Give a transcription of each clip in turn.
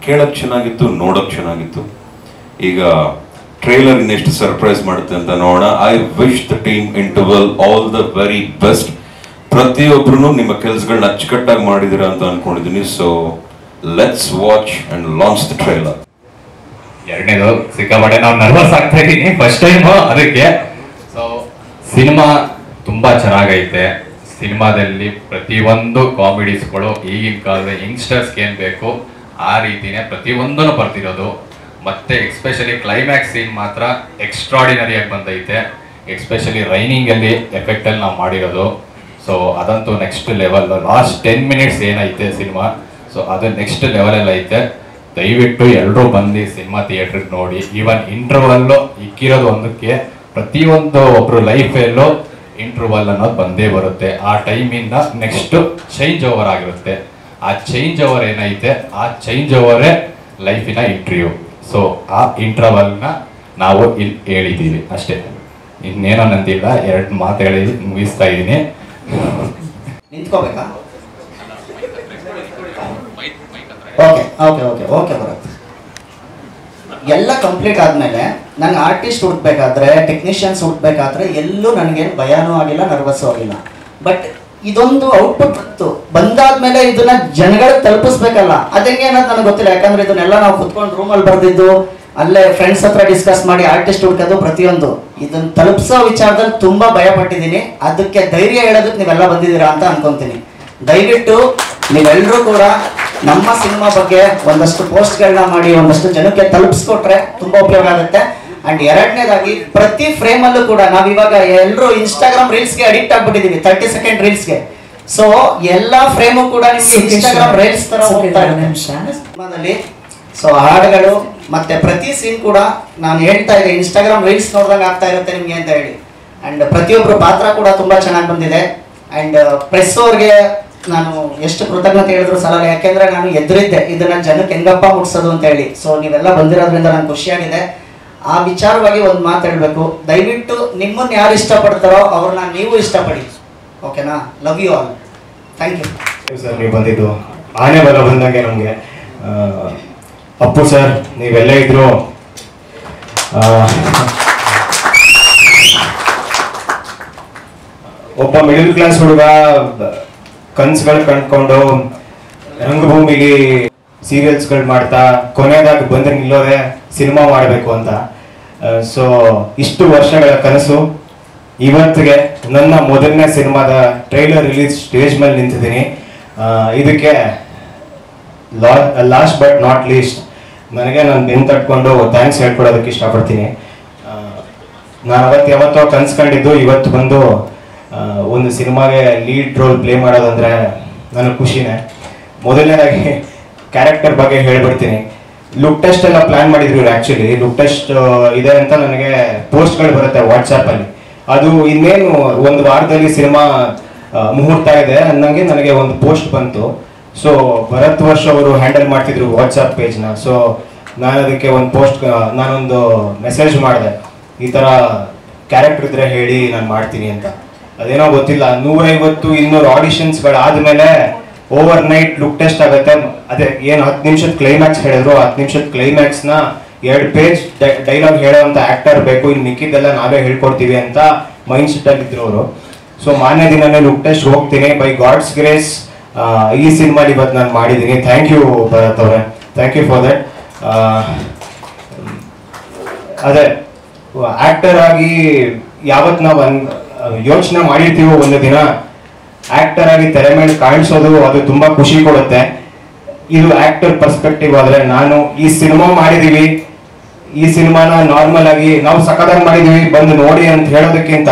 ಕೇಳಕ್ ಚೆನ್ನಾಗಿತ್ತು, ನೋಡಕ್ ಚೆನ್ನಾಗಿತ್ತು. ಈಗ ಟ್ರೈಲರ್ ಇನ್ನೆಷ್ಟು ಸರ್ಪ್ರೈಸ್ ಮಾಡುತ್ತೆ ಅಂತ ನೋಡೋಣ. I wish the team interval all the very best. ಪ್ರತಿಯೊಬ್ರು ನಿಮ್ಮ ಕೆಲಸಗಳನ್ನ ಅಚ್ಚುಕಟ್ಟಾಗಿ ಮಾಡಿದಿರ ಅಂತ ಅನ್ಕೊಂಡಿದ್ದೀನಿ. So let's watch and launch the trailer. ಎರಡನೇದು ಸಿಕ್ಕಾಪಟ್ಟೆ ನಾವು ನರ್ವಸ್ ಆಗ್ತಾ ಇದ್ದೀನಿ ಫಸ್ಟ್ ಟೈಮ್ ಅದಕ್ಕೆ. ಸೊ ಸಿನಿಮಾ ತುಂಬಾ ಚೆನ್ನಾಗೈತೆ. ಸಿನಿಮಾದಲ್ಲಿ ಪ್ರತಿಯೊಂದು ಕಾಮಿಡೀಸ್ಗಳು ಈಗಿನ ಕಾಲದ ಯಂಗ್ಸ್ಟರ್ಸ್ಗೆ ಏನು ಬೇಕು ಆ ರೀತಿನೇ ಪ್ರತಿಯೊಂದನ್ನು ಬರ್ತಿರೋದು. ಮತ್ತೆ ಎಕ್ಸ್ಪೆಷಲಿ ಕ್ಲೈಮ್ಯಾಕ್ಸ್ ಸೀನ್ ಮಾತ್ರ ಎಕ್ಸ್ಟ್ರಾಡಿನರಿಯಾಗಿ ಬಂದೈತೆ. ಎಕ್ಸ್ಪೆಷಲಿ ರೈನಿಂಗಲ್ಲಿ ಎಫೆಕ್ಟಲ್ಲಿ ನಾವು ಮಾಡಿರೋದು. ಸೊ ಅದಂತೂ ನೆಕ್ಸ್ಟ್ ಲೆವೆಲ್. ಲಾಸ್ಟ್ 10 ಮಿನಿಟ್ಸ್ ಏನೈತೆ ಸಿನಿಮಾ, ಸೊ ಅದು ನೆಕ್ಸ್ಟ್ ಲೆವೆಲಲ್ಲಿ ಐತೆ. ದಯವಿಟ್ಟು ಎಲ್ಲರೂ ಬಂದು ಸಿನಿಮಾ ಥಿಯೇಟ್ರಿಗೆ ನೋಡಿ. ಈವನ್ ಇಂಟರ್ವಲ್ಲು ಇಕ್ಕಿರೋದು ಒಂದಕ್ಕೆ ಪ್ರತಿಯೊಂದು ಒಬ್ಬರು ಲೈಫಲ್ಲೂ ಇಂಟರ್ವಲ್ ಅನ್ನೋದು ಬಂದೇ ಬರುತ್ತೆ. ಆ ಟೈಮಿಂದ ನೆಕ್ಸ್ಟ್ ಚೇಂಜ್ ಓವರ್ ಆಗಿರುತ್ತೆ. ಆ ಚೇಂಜ್ ಓವರ್ ಏನೈತೆ ಆ ಚೇಂಜ್ ಓವರೇ ಲೈಫಿನ ಇಂಟರ್ವ್ಯೂ. ಸೊ ಆ ಇಂಟರ್ವಲ್ನ ನಾವು ಇಲ್ಲಿ ಹೇಳಿದ್ದೀವಿ ಅಷ್ಟೇ, ಇನ್ನೇನೋ ನಂದಿಲ್ಲ. 2 ಮಾತು ಹೇಳಿ ಮುಗಿಸ್ತಾ ಇದ್ದೀನಿ. ನಿಂತ್ಕೋಬೇಕಾ? ಓಕೆ ಓಕೆ ಓಕೆ ಓಕೆ ಬರುತ್ತೆ. ಎಲ್ಲ ಕಂಪ್ಲೀಟ್ ಆದಮೇಲೆ ನನಗೆ ಆರ್ಟಿಸ್ಟ್ ಹುಡುಕ್ಬೇಕಾದ್ರೆ, ಟೆಕ್ನಿಷಿಯನ್ಸ್ ಹುಡುಕ್ಬೇಕಾದ್ರೆ ಎಲ್ಲೂ ನನಗೇನು ಭಯನೂ ಆಗಿಲ್ಲ, ನರ್ವಸ್ಸೂ ಆಗಿಲ್ಲ. ಬಟ್ ಇದೊಂದು ಔಟ್ಪುಟ್ ಬಂದಾದ್ಮೇಲೆ ಇದನ್ನ ಜನಗಳಿಗೆ ತಲುಪಿಸ್ಬೇಕಲ್ಲ, ಅದಂಗೆ ಅನ್ನೋದು ನನಗೆ ಗೊತ್ತಿಲ್ಲ. ಯಾಕಂದ್ರೆ ಇದನ್ನೆಲ್ಲ ನಾವು ಕುತ್ಕೊಂಡು ರೂಮಲ್ಲಿ ಬರೆದಿದ್ದು, ಅಲ್ಲೇ ಫ್ರೆಂಡ್ಸ್ ಹತ್ರ ಡಿಸ್ಕಸ್ ಮಾಡಿ ಆರ್ಟಿಸ್ಟ್ ಹುಡುಕೋದು ಪ್ರತಿಯೊಂದು ಇದನ್ನ ತಲುಪಿಸೋ ವಿಚಾರದಲ್ಲಿ ತುಂಬಾ ಭಯ ಪಟ್ಟಿದ್ದೀನಿ. ಅದಕ್ಕೆ ಧೈರ್ಯ ಹೇಳೋದಕ್ಕೆ ನೀವೆಲ್ಲ ಬಂದಿದ್ದೀರಾ ಅಂತ ಅನ್ಕೊಂತೀನಿ. ದಯವಿಟ್ಟು ನೀವೆಲ್ಲರೂ ಕೂಡ ನಮ್ಮ ಸಿನಿಮಾ ಬಗ್ಗೆ ಒಂದಷ್ಟು ಪೋಸ್ಟ್ಗಳನ್ನ ಮಾಡಿ ಒಂದಷ್ಟು ಜನಕ್ಕೆ ತಲುಪಿಸ್ಕೊಟ್ರೆ ತುಂಬಾ ಉಪಯೋಗ ಆಗುತ್ತೆ. ಅಂಡ್ ಎರಡನೇದಾಗಿ ಪ್ರತಿ ಫ್ರೇಮ್ ಅಲ್ಲೂ ಕೂಡ ನಾವಿವಾಗ ಎಲ್ಲರೂ ಇನ್ಸ್ಟಾಗ್ರಾಮ್ ರೀಲ್ಸ್ಗೆ ಅಡಿಕ್ಟ್ ಆಗ್ಬಿಟ್ಟಿದೀವಿ, 30 ಸೆಕೆಂಡ್ ರೀಲ್ಸ್ಗೆ. ಸೊ ಎಲ್ಲಾ ಫ್ರೇಮು ಕೂಡ ನಿಮ್ಗೆ ಇನ್ಸ್ಟಾಗ್ರಾಮ್ ರೀಲ್ಸ್ ತರ ಹೋಗ್ತಾ ಇರುತ್ತೆ. ಸೊ ಹಾಡುಗಳು ಮತ್ತೆ ಪ್ರತಿ ಸೀನ್ ಕೂಡ ನಾನು ಹೇಳ್ತಾ ಇದ್ದೆ ಇನ್ಸ್ಟಾಗ್ರಾಮ್ ರೀಲ್ಸ್ ನೋಡಿದಂಗೆ ಆಗ್ತಾ ಇರುತ್ತೆ ನಿಮ್ಗೆ ಅಂತ ಹೇಳಿ. ಅಂಡ್ ಪ್ರತಿಯೊಬ್ಬರು ಪಾತ್ರ ಕೂಡ ತುಂಬಾ ಚೆನ್ನಾಗಿ ಬಂದಿದೆ. ಅಂಡ್ ಪ್ರೆಸ್ ಅವ್ರಿಗೆ ನಾನು ಎಷ್ಟು ಕೃತಜ್ಞತೆ ಹೇಳಿದ್ರು ಸಲ, ಯಾಕೆಂದ್ರೆ ನಾನು ಎದುರಿದ್ದೆ ಇದನ್ನ ಜನಕ್ಕೆ ಹೆಂಗಪ್ಪ ಮುಟ್ಸೋದು ಅಂತ ಹೇಳಿ. ಸೊ ನೀವೆಲ್ಲ ಬಂದಿರೋದ್ರಿಂದ ನಾನು ಖುಷಿಯಾಗಿದೆ. ಆ ವಿಚಾರವಾಗಿ ಒಂದು ಮಾತು ಹೇಳ್ಬೇಕು, ದಯವಿಟ್ಟು ನಿಮ್ಮನ್ನ ಯಾರು ಇಷ್ಟಪಡ್ತಾರೋ ಅವ್ರನ್ನ ನೀವು ಇಷ್ಟಪಡಿ. ಓಕೆನಾ? Love you all. Thank you sir. ನೀವು ಬಂದಿದ್ದು ಆನೆ ಬಲ ಬಂದಂಗೆ ನಮಗೆ. ಅಪ್ಪು ಸರ್ ನೀವೆಲ್ಲ ಇದ್ರು ಒಬ್ಬ ಮಿಡಲ್ ಕ್ಲಾಸ್ ಹುಡುಗ ಕನ್ಸುಗಳು ಕಂಡ್ಕೊಂಡು ರಂಗಭೂಮಿಗೆ ಸೀರಿಯಲ್ಸ್ಗಳು ಮಾಡ್ತಾ ಕೊನೆಯದಾಗಿ ಬಂದು ನಿಲ್ಲೋದೆ ಸಿನಿಮಾ ಮಾಡಬೇಕು ಅಂತ. ಸೊ ಇಷ್ಟು ವರ್ಷಗಳ ಕನಸು ಇವತ್ತಿಗೆ ನನ್ನ ಮೊದಲನೇ ಸಿನಿಮಾದ ಟ್ರೈಲರ್ ರಿಲೀಸ್ ಸ್ಟೇಜ್ ಮೇಲೆ ನಿಂತಿದ್ದೀನಿ. ಇದಕ್ಕೆ ಲಾಸ್ಟ್ ಬಟ್ ನಾಟ್ ಲೀಸ್ಟ್ ನನಗೆ ನಾನು ಬೆನ್ನು ತಟ್ಕೊಂಡು ಥ್ಯಾಂಕ್ಸ್ ಹೇಳ್ಕೊಡೋದಕ್ಕೆ ಇಷ್ಟಪಡ್ತೀನಿ. ನಾನು ಯಾವತ್ತೋ ಕನ್ಸ್ಕೊಂಡಿದ್ದು ಇವತ್ತು ಬಂದು ಒಂದು ಸಿನಿಮಾಗೆ ಲೀಡ್ ರೋಲ್ ಪ್ಲೇ ಮಾಡೋದಂದ್ರೆ ನನಗೆ ಖುಷಿನೇ. ಮೊದಲನೇದಾಗಿ ಕ್ಯಾರೆಕ್ಟರ್ ಬಗ್ಗೆ ಹೇಳ್ಬಿಡ್ತೀನಿ. ಲುಕ್ ಟೆಸ್ಟ್ ಎಲ್ಲ ಪ್ಲಾನ್ ಮಾಡಿದ್ರು. ಆ್ಯಕ್ಚುಲಿ ಲುಕ್ ಟೆಸ್ಟ್ ಇದೆ ಅಂತ ನನಗೆ ಪೋಸ್ಟ್ಗಳು ಬರುತ್ತೆ ವಾಟ್ಸಪ್ಪಲ್ಲಿ. ಅದು ಇನ್ನೇನು ಒಂದು ವಾರದಲ್ಲಿ ಸಿನಿಮಾ ಮುಹೂರ್ತ ಇದೆ ಅನ್ನಂಗೆ ನನಗೆ ಒಂದು ಪೋಸ್ಟ್ ಬಂತು. ಸೊ ಭರತ್ ವರ್ಷ ಅವರು ಹ್ಯಾಂಡಲ್ ಮಾಡ್ತಿದ್ರು ವಾಟ್ಸಪ್ ಪೇಜ್ನ. ಸೊ ನಾನು ಅದಕ್ಕೆ ಒಂದು ನಾನೊಂದು ಮೆಸೇಜ್ ಮಾಡಿದೆ, ಈ ಥರ ಕ್ಯಾರೆಕ್ಟರ್ ಇದ್ರೆ ಹೇಳಿ ನಾನು ಮಾಡ್ತೀನಿ ಅಂತ. ಅದೇನೋ ಗೊತ್ತಿಲ್ಲ, 150-200 ಆಡಿಷನ್ಸ್ಗಳಾದ್ಮೇಲೆ ಓವರ್ ನೈಟ್ ಲುಕ್ ಟೆಸ್ಟ್ ಆಗುತ್ತೆ. ಅದೇ ಏನು 10 ನಿಮಿಷದ ಕ್ಲೈಮ್ಯಾಕ್ಸ್ ಹೇಳಿದ್ರು, 10 ನಿಮಿಷದ ಕ್ಲೈಮ್ಯಾಕ್ಸ್ನ 2 ಪೇಜ್ ಡೈಲಾಗ್ ಹೇಳೋವಂಥ ಆಕ್ಟರ್ ಬೇಕು, ಇನ್ನು ಮಿಕ್ಕಿದ್ದೆಲ್ಲ ನಾವೇ ಹೇಳ್ಕೊಡ್ತೀವಿ ಅಂತ ಮೈಂಡ್ ಸೆಟ್ ಆಗಿದ್ರು ಅವರು. ಸೊ ಮಾನ್ಯ ದಿನನೇ ಲುಕ್ ಟೆಸ್ಟ್ ಹೋಗ್ತೀನಿ. ಬೈ ಗಾಡ್ಸ್ ಗ್ರೇಸ್ ಈ ಸಿನಿಮಾಲಿ ಇವತ್ತು ನಾನು ಮಾಡಿದ್ದೀನಿ. ಥ್ಯಾಂಕ್ ಯು ಭರತ್ ಅವರೇ, ಥ್ಯಾಂಕ್ ಯು ಫಾರ್ ದಟ್. ಅದೇ ಆಕ್ಟರ್ ಆಗಿ ಯಾವತ್ತು ನಾವು ಯೋಚನೆ ಮಾಡಿರ್ತೀವೋ ಒಂದು ದಿನ ಆಕ್ಟರ್ ಆಗಿ ತೆರೆ ಮೇಲೆ ಕಾಣಿಸೋದು, ಅದು ತುಂಬಾ ಖುಷಿ ಕೊಡುತ್ತೆ. ಇದು ಆಕ್ಟರ್ ಪರ್ಸ್ಪೆಕ್ಟಿವ್ ಆದ್ರೆ ನಾನು ಈ ಸಿನಿಮಾ ಮಾಡಿದೀವಿ, ಈ ಸಿನಿಮಾನ ನಾರ್ಮಲ್ ಆಗಿ ನಾವು ಸಖತ್ತಾಗಿ ಮಾಡಿದೀವಿ ಬಂದು ನೋಡಿ ಅಂತ ಹೇಳೋದಕ್ಕಿಂತ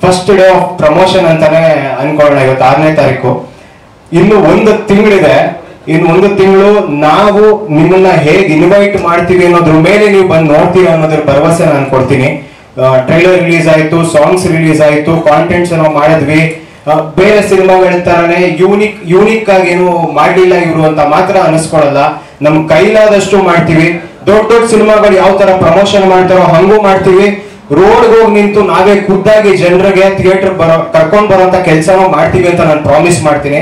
ಫಸ್ಟ್ ಡೇ ಆಫ್ ಪ್ರಮೋಷನ್ ಅಂತಾನೆ ಅನ್ಕೊಳ್ಳೋಣ. ಇವತ್ತು 6ನೇ ತಾರೀಕು, ಇನ್ನು 1 ತಿಂಗಳಿದೆ. ಇನ್ನು 1 ತಿಂಗಳು ನಾವು ನಿಮ್ಮನ್ನ ಹೇಗೆ ಇನ್ವೈಟ್ ಮಾಡ್ತೀವಿ ಅನ್ನೋದ್ರ ಮೇಲೆ ನೀವು ಬಂದು ನೋಡ್ತೀವಿ ಅನ್ನೋದ್ರ ಭರವಸೆ ನಾನು ಕೊಡ್ತೀನಿ. ಟ್ರೈಲರ್ ರಿಲೀಸ್ ಆಯ್ತು, ಸಾಂಗ್ಸ್ ರಿಲೀಸ್ ಆಯ್ತು, ಕಾಂಟೆಂಟ್ಸ್ ನಾವು ಮಾಡಿದ್ವಿ. ಬೇರೆ ಸಿನಿಮಾಗಳ ತರನೇ ಯೂನಿಕ್ ಆಗಿ ಏನು ಮಾಡ್ಲಿಲ್ಲ ಇವರು ಅಂತ ಮಾತ್ರ ಅನಿಸ್ಕೊಳ್ಳಲ್ಲ. ನಮ್ ಕೈಲಾದಷ್ಟು ಮಾಡ್ತೀವಿ. ದೊಡ್ಡ ಸಿನಿಮಾಗಳು ಯಾವ ತರ ಪ್ರಮೋಷನ್ ಮಾಡ್ತಾರೋ ಹಂಗೂ ಮಾಡ್ತೀವಿ. ರೋಡ್ಗೆ ಹೋಗಿ ನಿಂತು ನಾವೇ ಖುದ್ದಾಗಿ ಜನರಿಗೆ ಥಿಯೇಟರ್ ಕರ್ಕೊಂಡ್ ಬರೋಂತ ಕೆಲಸನೂ ಮಾಡ್ತೀವಿ ಅಂತ ನಾನು ಪ್ರಾಮಿಸ್ ಮಾಡ್ತೀನಿ.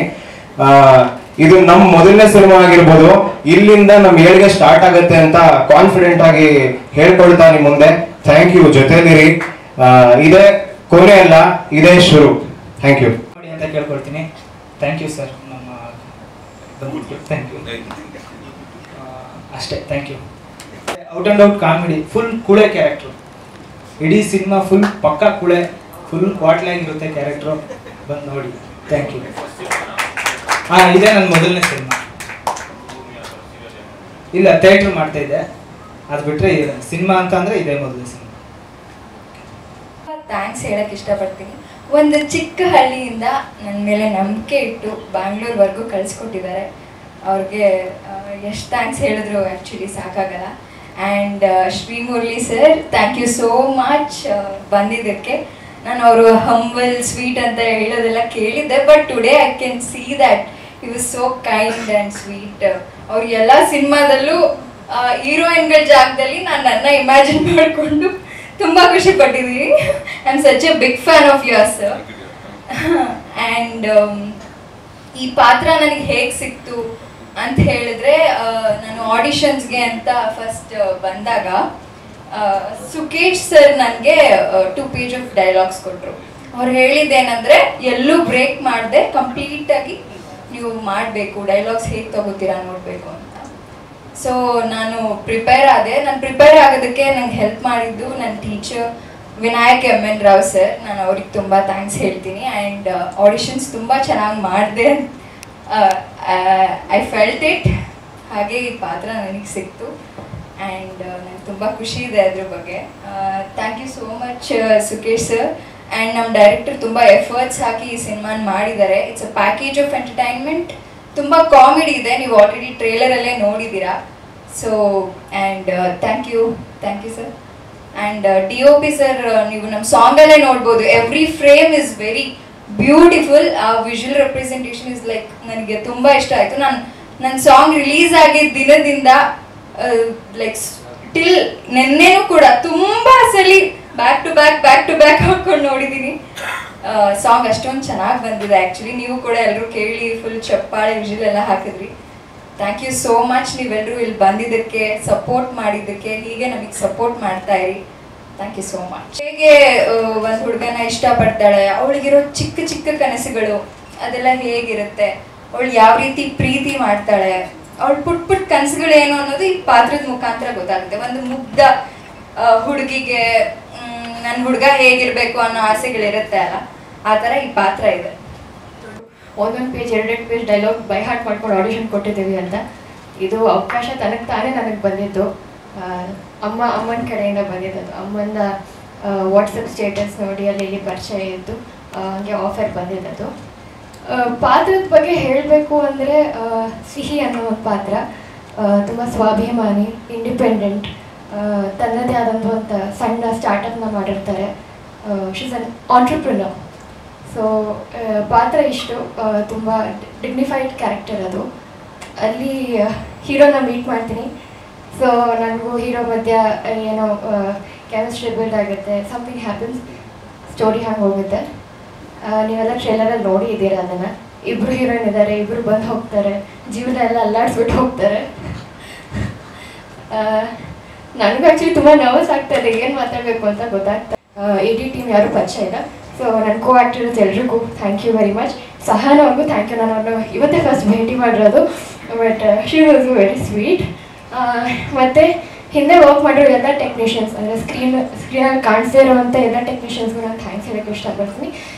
ಇದು ನಮ್ಮ ಮೊದಲನೇ ಸಿನಿಮಾ ಆಗಿರ್ಬೋದು, ಇಲ್ಲಿಂದ ನಮ್ಮ ಏಳಿಗೆ ಸ್ಟಾರ್ಟ್ ಆಗುತ್ತೆ ಅಂತ ಕಾನ್ಫಿಡೆಂಟ್ ಆಗಿ ಹೇಳ್ಕೊಳ್ತಾ ನಿಮ್ ಮುಂದೆ ಥ್ಯಾಂಕ್ ಯು. ಜೊತೆಲಿರಿ, ಇದೇ ಕೊನೆ ಅಲ್ಲ, ಇದೇ ಶುರು. ಥ್ಯಾಂಕ್ ಯು ಅಂತ ಕೇಳ್ಕೊಳ್ತೀನಿ. ಥ್ಯಾಂಕ್ ಯು ಸರ್, ನಮ್ಮ ಥ್ಯಾಂಕ್ ಯು ಅಷ್ಟೇ. Thank you. Out and out comedy, full ಕುಳೆ ಕ್ಯಾರೆಕ್ಟ್ರು. ಇಡೀ ಸಿನಿಮಾ ಫುಲ್ ಪಕ್ಕ ಕುಳೆ, ಫುಲ್ ಕ್ವಾಟ್ಲಾಗಿರುತ್ತೆ ಕ್ಯಾರೆಕ್ಟ್ರು. ಬಂದು ನೋಡಿ. Thank you. ಇದೇ ನನ್ನ ಮೊದಲನೇ ಸಿನಿಮಾ. ಇಲ್ಲ, ಥಿಯೇಟ್ರ್ ಮಾಡ್ತಾ ಇದ್ದೆ, ಅದು ಬಿಟ್ಟರೆ ಸಿನಿಮಾ ಅಂತ ಅಂದರೆ ಇದೇ ಮೊದಲನೇ ಸಿನಿಮಾ. ಥ್ಯಾಂಕ್ಸ್ ಹೇಳಕ್ಕೆ ಇಷ್ಟಪಡ್ತೀನಿ. ಒಂದು ಚಿಕ್ಕ ಹಳ್ಳಿಯಿಂದ ನನ್ನ ಮೇಲೆ ನಂಬಿಕೆ ಇಟ್ಟು ಬ್ಯಾಂಗ್ಳೂರ್ವರೆಗೂ ಕಳಿಸ್ಕೊಟ್ಟಿದ್ದಾರೆ. ಅವ್ರಿಗೆ ಎಷ್ಟು ಥ್ಯಾಂಕ್ಸ್ ಹೇಳಿದ್ರು ಆ್ಯಕ್ಚುಲಿ ಸಾಕಾಗಲ್ಲ. And Srimurali sir, thank you so much ಬಂದಿದ್ದಕ್ಕೆ. ನಾನು ಅವರು ಹಂಬಲ್ ಸ್ವೀಟ್ ಅಂತ ಹೇಳೋದೆಲ್ಲ ಕೇಳಿದ್ದೆ, but today I can see that he was so kind and sweet. ಅವ್ರು ಎಲ್ಲ ಸಿನಿಮಾದಲ್ಲೂ ಹೀರೋಯಿನ್ಗಳ ಜಾಗದಲ್ಲಿ ನಾನು ನನ್ನ ಇಮ್ಯಾಜಿನ್ ಮಾಡಿಕೊಂಡು ತುಂಬ ಖುಷಿ ಪಟ್ಟಿದ್ದೀನಿ. I am such a big fan of your sir. ಆ್ಯಂಡ್ ಈ ಪಾತ್ರ ನನಗೆ ಹೇಗೆ ಸಿಕ್ತು ಅಂತ ಹೇಳಿದ್ರೆ, ನಾನು ಆಡಿಷನ್ಸ್ಗೆ ಅಂತ ಫಸ್ಟ್ ಬಂದಾಗ ಸುಕೇಶ್ ಸರ್ ನನಗೆ 2 ಪೇಜ್ ಆಫ್ ಡೈಲಾಗ್ಸ್ ಕೊಟ್ಟರು. ಅವ್ರು ಹೇಳಿದ್ದೇನೆಂದರೆ, ಎಲ್ಲೂ ಬ್ರೇಕ್ ಮಾಡದೆ ಕಂಪ್ಲೀಟಾಗಿ ನೀವು ಮಾಡಬೇಕು, ಡೈಲಾಗ್ಸ್ ಹೇಗೆ ತಗೋತೀರಾ ನೋಡಬೇಕು ಅಂತ. ಸೊ ನಾನು ಪ್ರಿಪೇರ್ ಆದೆ. ನಾನು ಪ್ರಿಪೇರ್ ಆಗೋದಕ್ಕೆ ನಂಗೆ ಹೆಲ್ಪ್ ಮಾಡಿದ್ದು ನನ್ನ teacher Vinayak MN Rao sir. ನಾನು ಅವ್ರಿಗೆ ತುಂಬ ಥ್ಯಾಂಕ್ಸ್ ಹೇಳ್ತೀನಿ. ಆ್ಯಂಡ್ ಆಡಿಷನ್ಸ್ ತುಂಬ ಚೆನ್ನಾಗಿ ಮಾಡಿದೆ. I felt it. ಹಾಗೆ ಈ ಪಾತ್ರ ನನಗೆ ಸಿಕ್ತು. ಆ್ಯಂಡ್ ನನಗೆ ತುಂಬ ಖುಷಿ ಇದೆ ಅದ್ರ ಬಗ್ಗೆ. Thank you so much Sukesh sir. And ನಮ್ಮ ಡೈರೆಕ್ಟರ್ ತುಂಬ ಎಫರ್ಟ್ಸ್ ಹಾಕಿ ಈ ಸಿನಿಮಾನ ಮಾಡಿದ್ದಾರೆ. It's a package of entertainment. ತುಂಬ ಕಾಮಿಡಿ ಇದೆ, ನೀವು ಆಲ್ರೆಡಿ ಟ್ರೇಲರಲ್ಲೇ ನೋಡಿದ್ದೀರಾ. So and thank you sir. And DOP sir, ನೀವು ನಮ್ಮ ಸಾಂಗಲ್ಲೇ ನೋಡ್ಬೋದು, every frame is very beautiful. ಆ ವಿಜುವಲ್ ರೆಪ್ರೆಸೆಂಟೇಷನ್ ಇಸ್ ಲೈಕ್ ನನಗೆ ತುಂಬ ಇಷ್ಟ ಆಯಿತು. ನನ್ನ ಸಾಂಗ್ ರಿಲೀಸ್ ಆಗಿದ್ದ ದಿನದಿಂದ ಲೈಕ್ ಟಿಲ್ ನೆನ್ನೆನೂ ಕೂಡ ತುಂಬ ಸಲಿ ಬ್ಯಾಕ್ ಟು ಬ್ಯಾಕ್ ಹಾಕೊಂಡು ನೋಡಿದ್ದೀನಿ. ಸಾಂಗ್ ಅಷ್ಟೊಂದು ಚೆನ್ನಾಗಿ ಬಂದಿದೆ. ಆ್ಯಕ್ಚುಲಿ ನೀವು ಕೂಡ ಎಲ್ಲರೂ ಕೇಳಿ ಫುಲ್ ಚಪ್ಪಾಳೆ ವಿಜುವಲ್ ಎಲ್ಲ ಹಾಕಿದ್ರಿ. Thank you so much. ನೀವೆಲ್ಲರೂ ಇಲ್ಲಿ ಬಂದಿದ್ದಕ್ಕೆ, ಸಪೋರ್ಟ್ ಮಾಡಿದ್ದಕ್ಕೆ, ಹೀಗೆ ನಮಗೆ ಸಪೋರ್ಟ್ ಮಾಡ್ತಾ ಇರಿ. Thank you so much. ಹೇಗೆ ಒಂದು ಹುಡುಗನ ಇಷ್ಟಪಡ್ತಾಳೆ, ಅವಳಿಗಿರೋ ಚಿಕ್ಕ ಚಿಕ್ಕ ಕನಸುಗಳು ಅದೆಲ್ಲ ಹೇಗಿರುತ್ತೆ, ಅವಳು ಯಾವ ರೀತಿ ಪ್ರೀತಿ ಮಾಡ್ತಾಳೆ, ಅವಳು ಪುಟ್ ಕನಸುಗಳೇನು ಅನ್ನೋದು ಈ ಪಾತ್ರದ ಮುಖಾಂತರ ಗೊತ್ತಾಗುತ್ತೆ. ಒಂದು ಮುಗ್ಧ ಹುಡುಗಿಗೆ ನನ್ನ ಹುಡುಗ ಹೇಗಿರಬೇಕು ಅನ್ನೋ ಆಸೆಗಳಿರುತ್ತೆ ಅಲ್ಲ, ಆ ಥರ ಈ ಪಾತ್ರ ಇದೆ. ಒಂದೊಂದು page 2 page dialogue by heart ಮಾಡ್ಕೊಂಡು ಆಡಿಷನ್ ಕೊಟ್ಟಿದ್ದೀವಿ ಅಂತ. ಇದು ಅವಕಾಶ ತಾನೇ ನನಗೆ ಬಂದಿದ್ದು. ಅಮ್ಮನ ಕಡೆಯಿಂದ ಬಂದಿದ್ದು. ಅಮ್ಮನ ವಾಟ್ಸಪ್ ಸ್ಟೇಟಸ್ ನೋಡಿ ಅಲ್ಲಿ ಪರಿಚಯ ಇದ್ದು ಹಂಗೆ ಆಫರ್ ಬಂದಿದ್ದು. ಪಾತ್ರದ ಬಗ್ಗೆ ಹೇಳಬೇಕು ಅಂದರೆ, ಸಿಹಿ ಅನ್ನೋ ಒಂದು ಪಾತ್ರ ತುಂಬ ಸ್ವಾಭಿಮಾನಿ, ಇಂಡಿಪೆಂಡೆಂಟ್, ತನ್ನದೇ ಆದಂಥ ಒಂದು ಸಣ್ಣ ಸ್ಟಾರ್ಟಪ್ನ ಮಾಡಿರ್ತಾರೆ. ಶೀಸ್ ಅನ್ ಆಂಟ್ರಪ್ರಿನರ್. ಸೊ ಪಾತ್ರ ಇಷ್ಟು ತುಂಬ ಡಿಗ್ನಿಫೈಡ್ ಕ್ಯಾರೆಕ್ಟರ್ ಅದು. ಅಲ್ಲಿ ಹೀರೋನ ಮೀಟ್ ಮಾಡ್ತೀನಿ. ಸೊ ನನಗೂ ಹೀರೋ ಮಧ್ಯ ಏನೋ ಕೆಮಿಸ್ಟ್ರಿ ಬಿಲ್ಡ್ ಆಗುತ್ತೆ, ಸಮಥಿಂಗ್ ಹ್ಯಾಪನ್ಸ್, ಸ್ಟೋರಿ ಹಂಗೆ ಹೋಗುತ್ತೆ. ನೀವೆಲ್ಲ ಟ್ರೇಲರಲ್ಲಿ ನೋಡಿ ಇದ್ದೀರಾ ಅದನ್ನು. ಇಬ್ಬರು ಹೀರೋಯಿನ್ ಇದ್ದಾರೆ, ಇಬ್ಬರು ಬಂದು ಹೋಗ್ತಾರೆ, ಜೀವನ ಎಲ್ಲ ಅಲ್ಲಾಡಿಸ್ಬಿಟ್ಟು ಹೋಗ್ತಾರೆ. ನನಗೂ ಆ್ಯಕ್ಚುಲಿ ತುಂಬ ನರ್ವಸ್ ಆಗ್ತಾಯಿದೆ, ಏನು ಮಾತಾಡಬೇಕು ಅಂತ ಗೊತ್ತಾಗ್ತಾ. AD ಟೀಮ್ ಯಾರೂ ಪರಿಚಯ ಇಲ್ಲ. ಸೊ ನನ್ನ ಕೋ ಆ್ಯಕ್ಟರ್ಸ್ ಎಲ್ರಿಗೂ ಥ್ಯಾಂಕ್ ಯು ವೆರಿ ಮಚ್. ಸಹನ ಅವ್ರಿಗೂ ಥ್ಯಾಂಕ್ ಯು. ನಾನು ಅವ್ರನ್ನ ಇವತ್ತೇ ಫಸ್ಟ್ ಭೇಟಿ ಮಾಡಿರೋದು, but she was very sweet. ಮತ್ತು ಹಿಂದೆ ವರ್ಕ್ ಮಾಡಿರೋ ಎಲ್ಲ ಟೆಕ್ನಿಷಿಯನ್ಸ್, ಅಂದರೆ ಸ್ಕ್ರೀನಲ್ಲಿ ಕಾಣಿಸ್ದೇ ಇರೋವಂಥ ಎಲ್ಲ ಟೆಕ್ನಿಷಿಯನ್ಸ್ಗೂ ನಾನು ಥ್ಯಾಂಕ್ಸ್ ಹೇಳೋಕ್ಕೆ ಇಷ್ಟಪಡ್ತೀನಿ.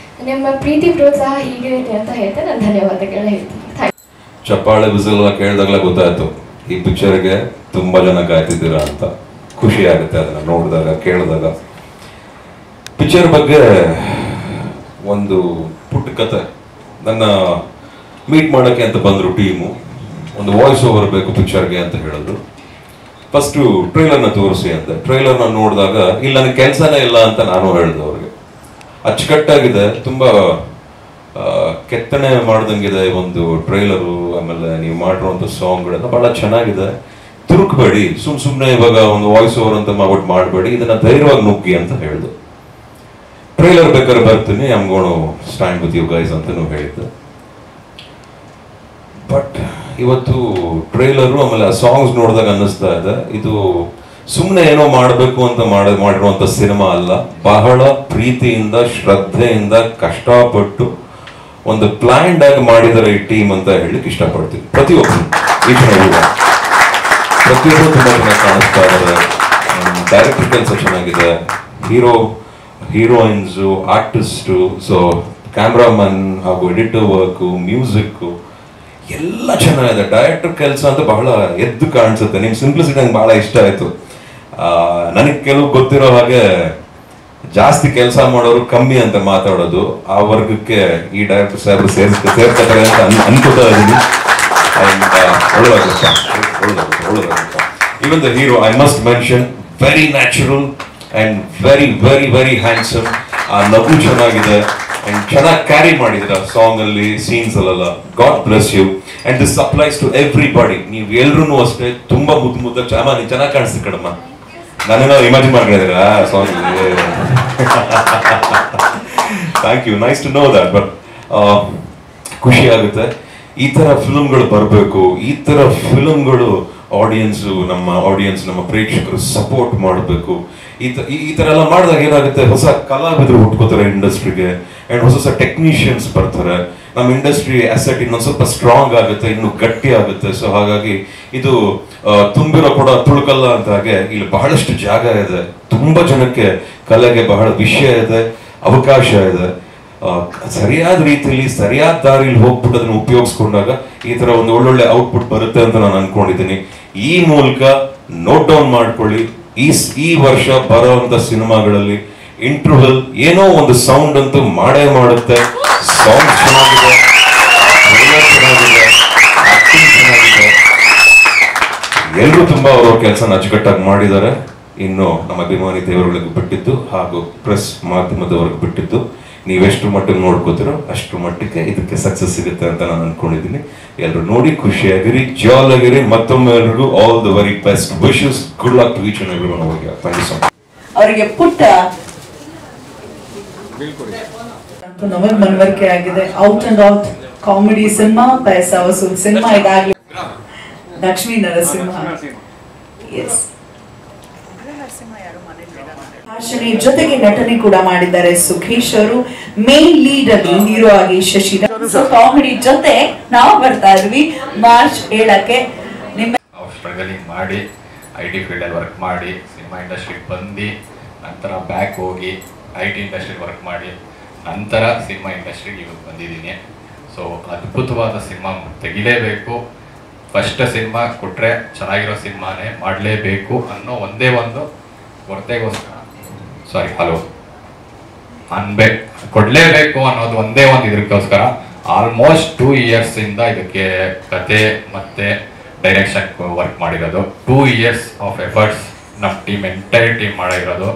ನಿಮ್ಮ ಪ್ರೀತಿ ಪ್ರೋತ್ಸಾಹ ಹೀಗೆ ಇದೆ ಅಂತ ಹೇಳ್ತಾ ನಾನು ಧನ್ಯವಾದಗಳು ಹೇಳ್ತೀನಿ. ಚಪ್ಪಾಳೆ ಬಿಸಿಲು ಕೇಳಿದಾಗಲೇ ಗೊತ್ತಾಯ್ತು ಈ ಪಿಕ್ಚರ್ಗೆ ತುಂಬ ಜನ ಕಾಯ್ತಿದ್ದೀರಾ ಅಂತ. ಖುಷಿ ಆಗುತ್ತೆ ಅದನ್ನ ನೋಡಿದಾಗ, ಕೇಳಿದಾಗ. ಪಿಕ್ಚರ್ ಬಗ್ಗೆ ಒಂದು ಪುಟ್ಟ ಕತೆ. ನನ್ನ ಮೀಟ್ ಮಾಡೋಕ್ಕೆ ಅಂತ ಬಂದರು ಟೀಮು. ಒಂದು ವಾಯ್ಸ್ ಓವರ್ ಬೇಕು ಪಿಕ್ಚರ್ಗೆ ಅಂತ ಹೇಳಿದ್ರು. ಫಸ್ಟು ಟ್ರೈಲರ್ನ ತೋರಿಸಿ ಅಂತ. ಟ್ರೈಲರ್ನ ನೋಡಿದಾಗ ಇಲ್ಲಿ ನನಗೆ ಕೆಲಸನೇ ಇಲ್ಲ ಅಂತ ನಾನು ಹೇಳಿದೆ ಅವ್ರಿಗೆ. ಅಚ್ಚುಕಟ್ಟಾಗಿದೆ, ತುಂಬ ಕೆತ್ತನೆ ಮಾಡ್ದಂಗಿದೆ ಒಂದು ಟ್ರೈಲರು. ಆಮೇಲೆ ನೀವು ಮಾಡಿರುವಂಥ ಸಾಂಗ್ಗಳೆಲ್ಲ ಭಾಳ ಚೆನ್ನಾಗಿದೆ. ತುರುಕಬೇಡಿ, ಸುಮ್ಮನೆ ಇವಾಗ ಒಂದು ವಾಯ್ಸ್ ಓವರ್ ಅಂತ ಮಾಡ್ಬಿಟ್ಟು ಮಾಡಬೇಡಿ, ಇದನ್ನ ಧೈರ್ಯವಾಗಿ ನುಗ್ಗಿ ಅಂತ ಹೇಳಿದ್ರು. ಟ್ರೈಲರ್ ಬೇಕಾದ್ರೆ ಬರ್ತೀನಿ, I am gonna stand with you guys ಅಂತಲೂ ಹೇಳಿದ್ದೆ. ಬಟ್ ಇವತ್ತು ಟ್ರೈಲರು ಆಮೇಲೆ ಆ ಸಾಂಗ್ಸ್ ನೋಡಿದಾಗ ಅನ್ನಿಸ್ತಾ ಇದೆ ಇದು ಸುಮ್ಮನೆ ಏನೋ ಮಾಡಬೇಕು ಅಂತ ಮಾಡಿರುವಂಥ ಸಿನಿಮಾ ಅಲ್ಲ. ಬಹಳ ಪ್ರೀತಿಯಿಂದ ಶ್ರದ್ಧೆಯಿಂದ ಕಷ್ಟಪಟ್ಟು ಒಂದು ಪ್ಲಾನ್ಡ್ ಆಗಿ ಮಾಡಿದರೆ ಈ ಟೀಮ್ ಅಂತ ಹೇಳಲಿಕ್ಕೆ ಇಷ್ಟಪಡ್ತೀನಿ. ಪ್ರತಿಯೊಬ್ಬರು ಪ್ರತಿಯೊಬ್ಬರು ತುಂಬ ಚೆನ್ನಾಗಿ ಕಾಣಿಸ್ತಾ ಇದ್ದಾರೆ. ಡೈರೆಕ್ಟರ್ ಕೆಲಸ ಚೆನ್ನಾಗಿದೆ, ಹೀರೋಯಿನ್ಸು, ಆರ್ಟಿಸ್ಟು, ಸೊ ಕ್ಯಾಮ್ರಾಮನ್ ಹಾಗೂ ಎಡಿಟರ್ ವರ್ಕು, ಮ್ಯೂಸಿಕ್ಕು ಎಲ್ಲ ಚೆನ್ನಾಗಿದೆ. ಡೈರೆಕ್ಟರ್ ಕೆಲಸ ಅಂತ ಬಹಳ ಎದ್ದು ಕಾಣಿಸುತ್ತೆ. ನಿಮ್ಮ ಸಿಂಪ್ಲಿಸಿಟಿ ನಂಗೆ ಬಹಳ ಇಷ್ಟ ಆಯಿತು. ನನಗೆ ಕೆಲವು ಗೊತ್ತಿರೋ ಹಾಗೆ ಜಾಸ್ತಿ ಕೆಲಸ ಮಾಡೋರು ಕಮ್ಮಿ ಅಂತ ಮಾತಾಡೋದು, ಆ ವರ್ಗಕ್ಕೆ ಈ ಡೈರೆಕ್ಟರ್ ಸಾಹೇಬರು ಸೇರ್ತಾರೆ ಅಂತ ಅನ್ಕೋತಾ ಇದ್ದೀನಿ. ಒಳ್ಳೆದಾಗುತ್ತೆ. Even the hero, I must mention, very natural and very very very handsome. ಆ ನಗು ಚೆನ್ನಾಗಿದೆ ಆ್ಯಂಡ್ ಚೆನ್ನಾಗಿ ಕ್ಯಾರಿ ಮಾಡಿದ್ರೆ ಸಾಂಗ್ ಅಲ್ಲಿ, ಸೀನ್ಸ್ ಅಲ್ಲೆಲ್ಲ. God bless you and this applies to everybody. ನೀವು ಎಲ್ರೂ ಅಷ್ಟೇ ತುಂಬಾ ಮುದ್ದು ನೀನು ಚೆನ್ನಾಗಿ ಕಾಣಿಸ್ತಿ ಕಡಮ್ಮ. ನಾನೇನೋ ಇಮ್ಯಾಜಿನ್ ಮಾಡ್ಕೊಂಡಿದ್ದೀರಾ song. Thank you, nice to know that. But ಖುಷಿ ಆಗುತ್ತೆ. ಈ ತರ ಫಿಲ್ಮ್ಗಳು ಬರಬೇಕು. ಈ ತರ ಫಿಲ್ಮ್ಗಳು ನಮ್ಮ ಪ್ರೇಕ್ಷಕರು ಸಪೋರ್ಟ್ ಮಾಡಬೇಕು. ಈ ತರ ಎಲ್ಲ ಮಾಡಿದಾಗ ಏನಾಗುತ್ತೆ, ಹೊಸ ಕಲಾವಿದರು ಹುಟ್ಕೋತಾರೆ ಇಂಡಸ್ಟ್ರಿಗೆ ಅಂಡ್ ಹೊಸ ಟೆಕ್ನಿಷಿಯನ್ಸ್ ಬರ್ತಾರೆ. ನಮ್ಮ ಇಂಡಸ್ಟ್ರಿ ಅಸೆಟ್ ಇನ್ನೊಂದು ಸ್ವಲ್ಪ ಸ್ಟ್ರಾಂಗ್ ಆಗುತ್ತೆ, ಇನ್ನು ಗಟ್ಟಿ ಆಗುತ್ತೆ. ಸೊ ಹಾಗಾಗಿ ಇದು ತುಂಬಿರೋ ಕೂಡ ತುಳುಕಲ್ಲ ಅಂತ ಹಾಗೆ ಇಲ್ಲಿ ಬಹಳಷ್ಟು ಜಾಗ ಇದೆ. ತುಂಬಾ ಜನಕ್ಕೆ ಕಲೆಗೆ ಬಹಳ ವಿಷಯ ಇದೆ, ಅವಕಾಶ ಇದೆ. ಸರಿಯಾದ ರೀತಿಯಲ್ಲಿ ಸರಿಯಾದ ದಾರಿಯಲ್ಲಿ ಹೋಗ್ಬಿಟ್ಟು ಅದನ್ನು ಉಪಯೋಗಿಸ್ಕೊಂಡಾಗ ಈ ತರ ಒಂದು ಒಳ್ಳೊಳ್ಳೆ ಔಟ್ಪುಟ್ ಬರುತ್ತೆ ಅಂತ ನಾನು ಅನ್ಕೊಂಡಿದ್ದೀನಿ. ಈ ಮೂಲಕ ನೋಟ್ ಡೌನ್ ಮಾಡ್ಕೊಳ್ಳಿ, ಈ ವರ್ಷ ಬರೋಂಥ ಸಿನಿಮಾಗಳಲ್ಲಿ ಇಂಟರ್ವಲ್ ಏನೋ ಒಂದು ಸೌಂಡ್ ಅಂತೂ ಮಾಡೇ ಮಾಡುತ್ತೆ. ಸಾಂಗ್ ಚೆನ್ನಾಗಿದೆ, ಚೆನ್ನಾಗಿದೆ, ಆಕ್ಟಿಂಗ್ ಚೆನ್ನಾಗಿದೆ. ಎಲ್ಲರೂ ತುಂಬಾ ಅವ್ರವ್ರ ಕೆಲಸನ ಅಚ್ಚುಕಟ್ಟಾಗಿ ಮಾಡಿದ್ದಾರೆ. ಇನ್ನು ನಮ್ಮ ಅಭಿಮಾನಿ ದೇವರುಗಳಿಗೆ ಬಿಟ್ಟಿದ್ದು ಹಾಗೂ ಪ್ರೆಸ್ ಮಾಧ್ಯಮದವರೆಗೆ ಬಿಟ್ಟಿದ್ದು. ನೀವೆಷ್ಟು ಮಟ್ಟಿಗೆ ನೋಡ್ಕೋತಿರೋ ಅಷ್ಟು ಮಟ್ಟಿಗೆ ಇದಕ್ಕೆ ಸಕ್ಸಸ್ ಸಿಗುತ್ತೆ ಅಂತ ನಾನು ಅನ್ಕೊಂಡಿದ್ದೀನಿ. ಎಲ್ಲರೂ ನೋಡಿ ಖುಷಿಯಾಗಿರಿ, ಜಾಲ್ ಆಗಿರಿ. ಮತ್ತೊಮ್ಮೆ ಎಲ್ರಿಗೂ all the very best wishes, good luck to each and every one. Thank you so much. ಅವರಿಗೆ ಪುಟ್ಟ ನಮಗೆ ಮನವರಿಕೆ ಆಗಿದೆ. Out and out comedy cinema, ಪೈಸಾ ವಸೂಲ್ ಸಿನಿಮಾ ಇದಾಗಲಿ. ಲಕ್ಷ್ಮೀ ನರಸಿಂಹ, ಎಸ್, ಭಾಷಣೆ ಜೊತೆಗೆ ನಟನೆ ಕೂಡ ಮಾಡಿದ್ದಾರೆ ಸುಖೇಶ್ ಅವರು. ಮೇನ್ ಲೀಡ್ ಅಲ್ಲಿ ಹೀರೋ ಆಗಿ ಶಶಿಧರ್. ಕಾಮಿಡಿ ಜೊತೆ ನಾವು ಬರ್ತಾ ಇದ್ವಿ ಮಾರ್ಚ್ 7ಕ್ಕೆ. ನಾವು ಸ್ಟ್ರಗಲಿಂಗ್ ಮಾಡಿ IT ಫೀಲ್ಡಲ್ಲಿ ವರ್ಕ್ ಮಾಡಿ ಸಿನಿಮಾ ಇಂಡಸ್ಟ್ರಿಗೆ ಬಂದು ನಂತರ ಬ್ಯಾಕ್ ಹೋಗಿ IT ಇಂಡಸ್ಟ್ರಿಗೆ ವರ್ಕ್ ಮಾಡಿ ನಂತರ ಸಿನಿಮಾ ಇಂಡಸ್ಟ್ರಿಗೆ ಇವತ್ತು ಬಂದಿದ್ದೀನಿ. ಸೊ ಅದ್ಭುತವಾದ ಸಿನಿಮಾ ತೆಗಿಲೇಬೇಕು. ಫಸ್ಟ್ ಸಿನಿಮಾ ಕೊಟ್ಟರೆ ಚೆನ್ನಾಗಿರೋ ಸಿನಿಮಾನೇ ಮಾಡಲೇಬೇಕು ಅನ್ನೋ ಒಂದೇ ಒಂದು ಕೊರತೆಗೋಸ್ಕರ ಕೊಡಲೇಬೇಕು ಅನ್ನೋದು ಒಂದೇ ಒಂದು ಇದಕ್ಕೋಸ್ಕರ ಆಲ್ಮೋಸ್ಟ್ 2 years ಇಂದ ಇದಕ್ಕೆ ಕತೆ ಮತ್ತೆ ಡೈರೆಕ್ಷನ್ ವರ್ಕ್ ಮಾಡಿರೋದು. 2 years ಆಫ್ ಎಫರ್ಟ್ಸ್ ನಮ್ಮ ಟೀಮ್, ಎಂಟೈರ್ ಟೀಮ್ ಮಾಡಿರೋದು.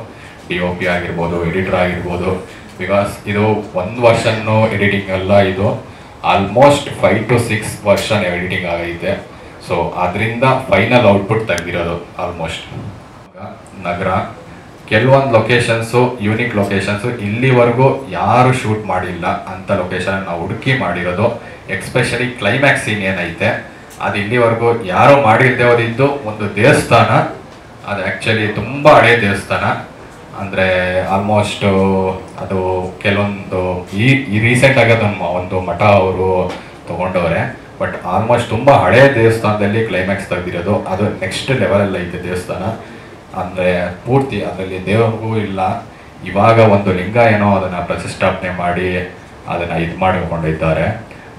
DOP ಆಗಿರ್ಬೋದು, ಎಡಿಟರ್ ಆಗಿರ್ಬೋದು. ಬಿಕಾಸ್ ಇದು 1 ವರ್ಷನ್ನು ಎಡಿಟಿಂಗ್ ಅಲ್ಲ, ಇದು ಆಲ್ಮೋಸ್ಟ್ 5 to 6 ವರ್ಷನ್ ಎಡಿಟಿಂಗ್ ಆಗೈತೆ. ಸೊ ಅದರಿಂದ ಫೈನಲ್ ಔಟ್ಪುಟ್ ತೆಗೆದಿರೋದು ಆಲ್ಮೋಸ್ಟ್. ನಗರ ಕೆಲವೊಂದು ಲೊಕೇಶನ್ಸು, ಯೂನಿಕ್ ಲೊಕೇಶನ್ಸು, ಇಲ್ಲಿವರೆಗೂ ಯಾರು ಶೂಟ್ ಮಾಡಿಲ್ಲ ಅಂತ ಲೊಕೇಶನ್ ನಾವು ಹುಡುಕಿ ಮಾಡಿರೋದು. ಎಕ್ಸ್ಪೆಷಲಿ ಕ್ಲೈಮ್ಯಾಕ್ಸ್ ಸೀನ್ ಏನೈತೆ ಅದು ಇಲ್ಲಿವರೆಗೂ ಯಾರು ಮಾಡಿಲ್ಲದೆ ಹೋದಿದ್ದು ಒಂದು ದೇವಸ್ಥಾನ. ಅದು ಆ್ಯಕ್ಚುಲಿ ತುಂಬ ಹಳೆ ದೇವಸ್ಥಾನ. ಅಂದರೆ ಆಲ್ಮೋಸ್ಟ್ ಅದು ಕೆಲವೊಂದು ಈ ರೀಸೆಂಟಾಗಿ ಅದನ್ನು ಒಂದು ಮಠ ಅವರು ತೊಗೊಂಡವ್ರೆ. ಬಟ್ ಆಲ್ಮೋಸ್ಟ್ ತುಂಬ ಹಳೆ ದೇವಸ್ಥಾನದಲ್ಲಿ ಕ್ಲೈಮ್ಯಾಕ್ಸ್ ತೆಗೆದಿರೋದು. ಅದು ನೆಕ್ಸ್ಟ್ ಲೆವೆಲಲ್ಲಿ ಐತೆ ದೇವಸ್ಥಾನ. ಅಂದರೆ ಪೂರ್ತಿ ಅದರಲ್ಲಿ ದೇವರಿಗೂ ಇಲ್ಲ. ಇವಾಗ ಒಂದು ಲಿಂಗ ಏನೋ ಅದನ್ನು ಪ್ರತಿಷ್ಠಾಪನೆ ಮಾಡಿ ಅದನ್ನು ಇದು ಮಾಡಿಕೊಂಡಿದ್ದಾರೆ.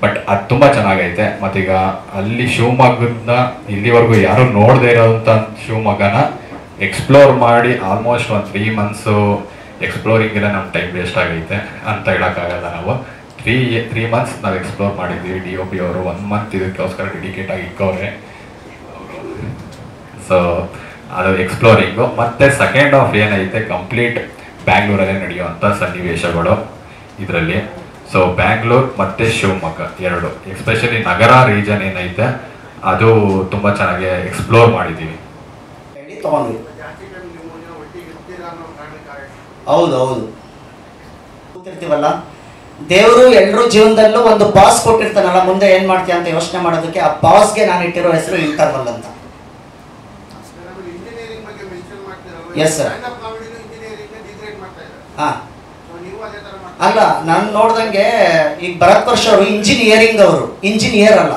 ಬಟ್ ಅದು ತುಂಬ ಚೆನ್ನಾಗೈತೆ. ಮತ್ತೀಗ ಅಲ್ಲಿ ಶಿವಮೊಗ್ಗದಿಂದ ಇಲ್ಲಿವರೆಗೂ ಯಾರು ನೋಡದೇ ಇರೋಂಥ ಶಿವಮೊಗ್ಗನ ಎಕ್ಸ್ಪ್ಲೋರ್ ಮಾಡಿ ಆಲ್ಮೋಸ್ಟ್ ಒಂದು 3 months ಎಕ್ಸ್ಪ್ಲೋರಿಂಗೆಲ್ಲ ನಮ್ಮ ಟೈಮ್ ವೇಸ್ಟ್ ಆಗೈತೆ ಅಂತ ಹೇಳೋಕ್ಕಾಗಲ್ಲ. ನಾವು 3 months ನಾವು ಎಕ್ಸ್ಪ್ಲೋರ್ ಮಾಡಿದ್ವಿ. DOP ಅವರು 1 month ಇದಕ್ಕೋಸ್ಕರ ಡೆಡಿಕೇಟ್ ಆಗಿ ಇಕ್ಕವ್ರೆ. ಸೊ ಅದು ಎಕ್ಸ್ಪ್ಲೋರಿಂಗು. ಮತ್ತು ಸೆಕೆಂಡ್ ಹಾಫ್ ಏನೈತೆ ಕಂಪ್ಲೀಟ್ ಬ್ಯಾಂಗ್ಳೂರಲ್ಲೇ ನಡೆಯುವಂಥ ಸನ್ನಿವೇಶಗಳು ಇದರಲ್ಲಿ. ಸೊ ಬ್ಯಾಂಗ್ಳೂರು ಮತ್ತು ಶಿವಮೊಗ್ಗ ಎರಡು, ಎಸ್ಪೆಷಲಿ ನಗರ ರೀಜನ್ ಏನೈತೆ ಅದು ತುಂಬ ಚೆನ್ನಾಗಿ ಎಕ್ಸ್ಪ್ಲೋರ್ ಮಾಡಿದ್ದೀವಿ. ಹೌದು ಹೌದು ಕೂತಿರ್ತೀವಲ್ಲ ದೇವರು ಎಲ್ಲರೂ ಜೀವನದಲ್ಲೂ ಒಂದು ಪಾಸ್ ಕೊಟ್ಟಿರ್ತಾನಲ್ಲ, ಮುಂದೆ ಏನ್ ಮಾಡ್ತೀಯ ಅಂತ ಯೋಚನೆ ಮಾಡೋದಕ್ಕೆ. ಆ ಪಾಸ್ಗೆ ನಾನು ಇಟ್ಟಿರೋ ಹೆಸರು ಇಂಟರ್ವಲ್ ಅಂತ. Yes sir. ಹಾ ಅಲ್ಲ, ನಾನು ನೋಡ್ದಂಗೆ ಈಗ ಭರತ್ ವರ್ಷ ಅವರು ಇಂಜಿನಿಯರಿಂಗ್, ಅವರು ಇಂಜಿನಿಯರ್ ಅಲ್ಲ.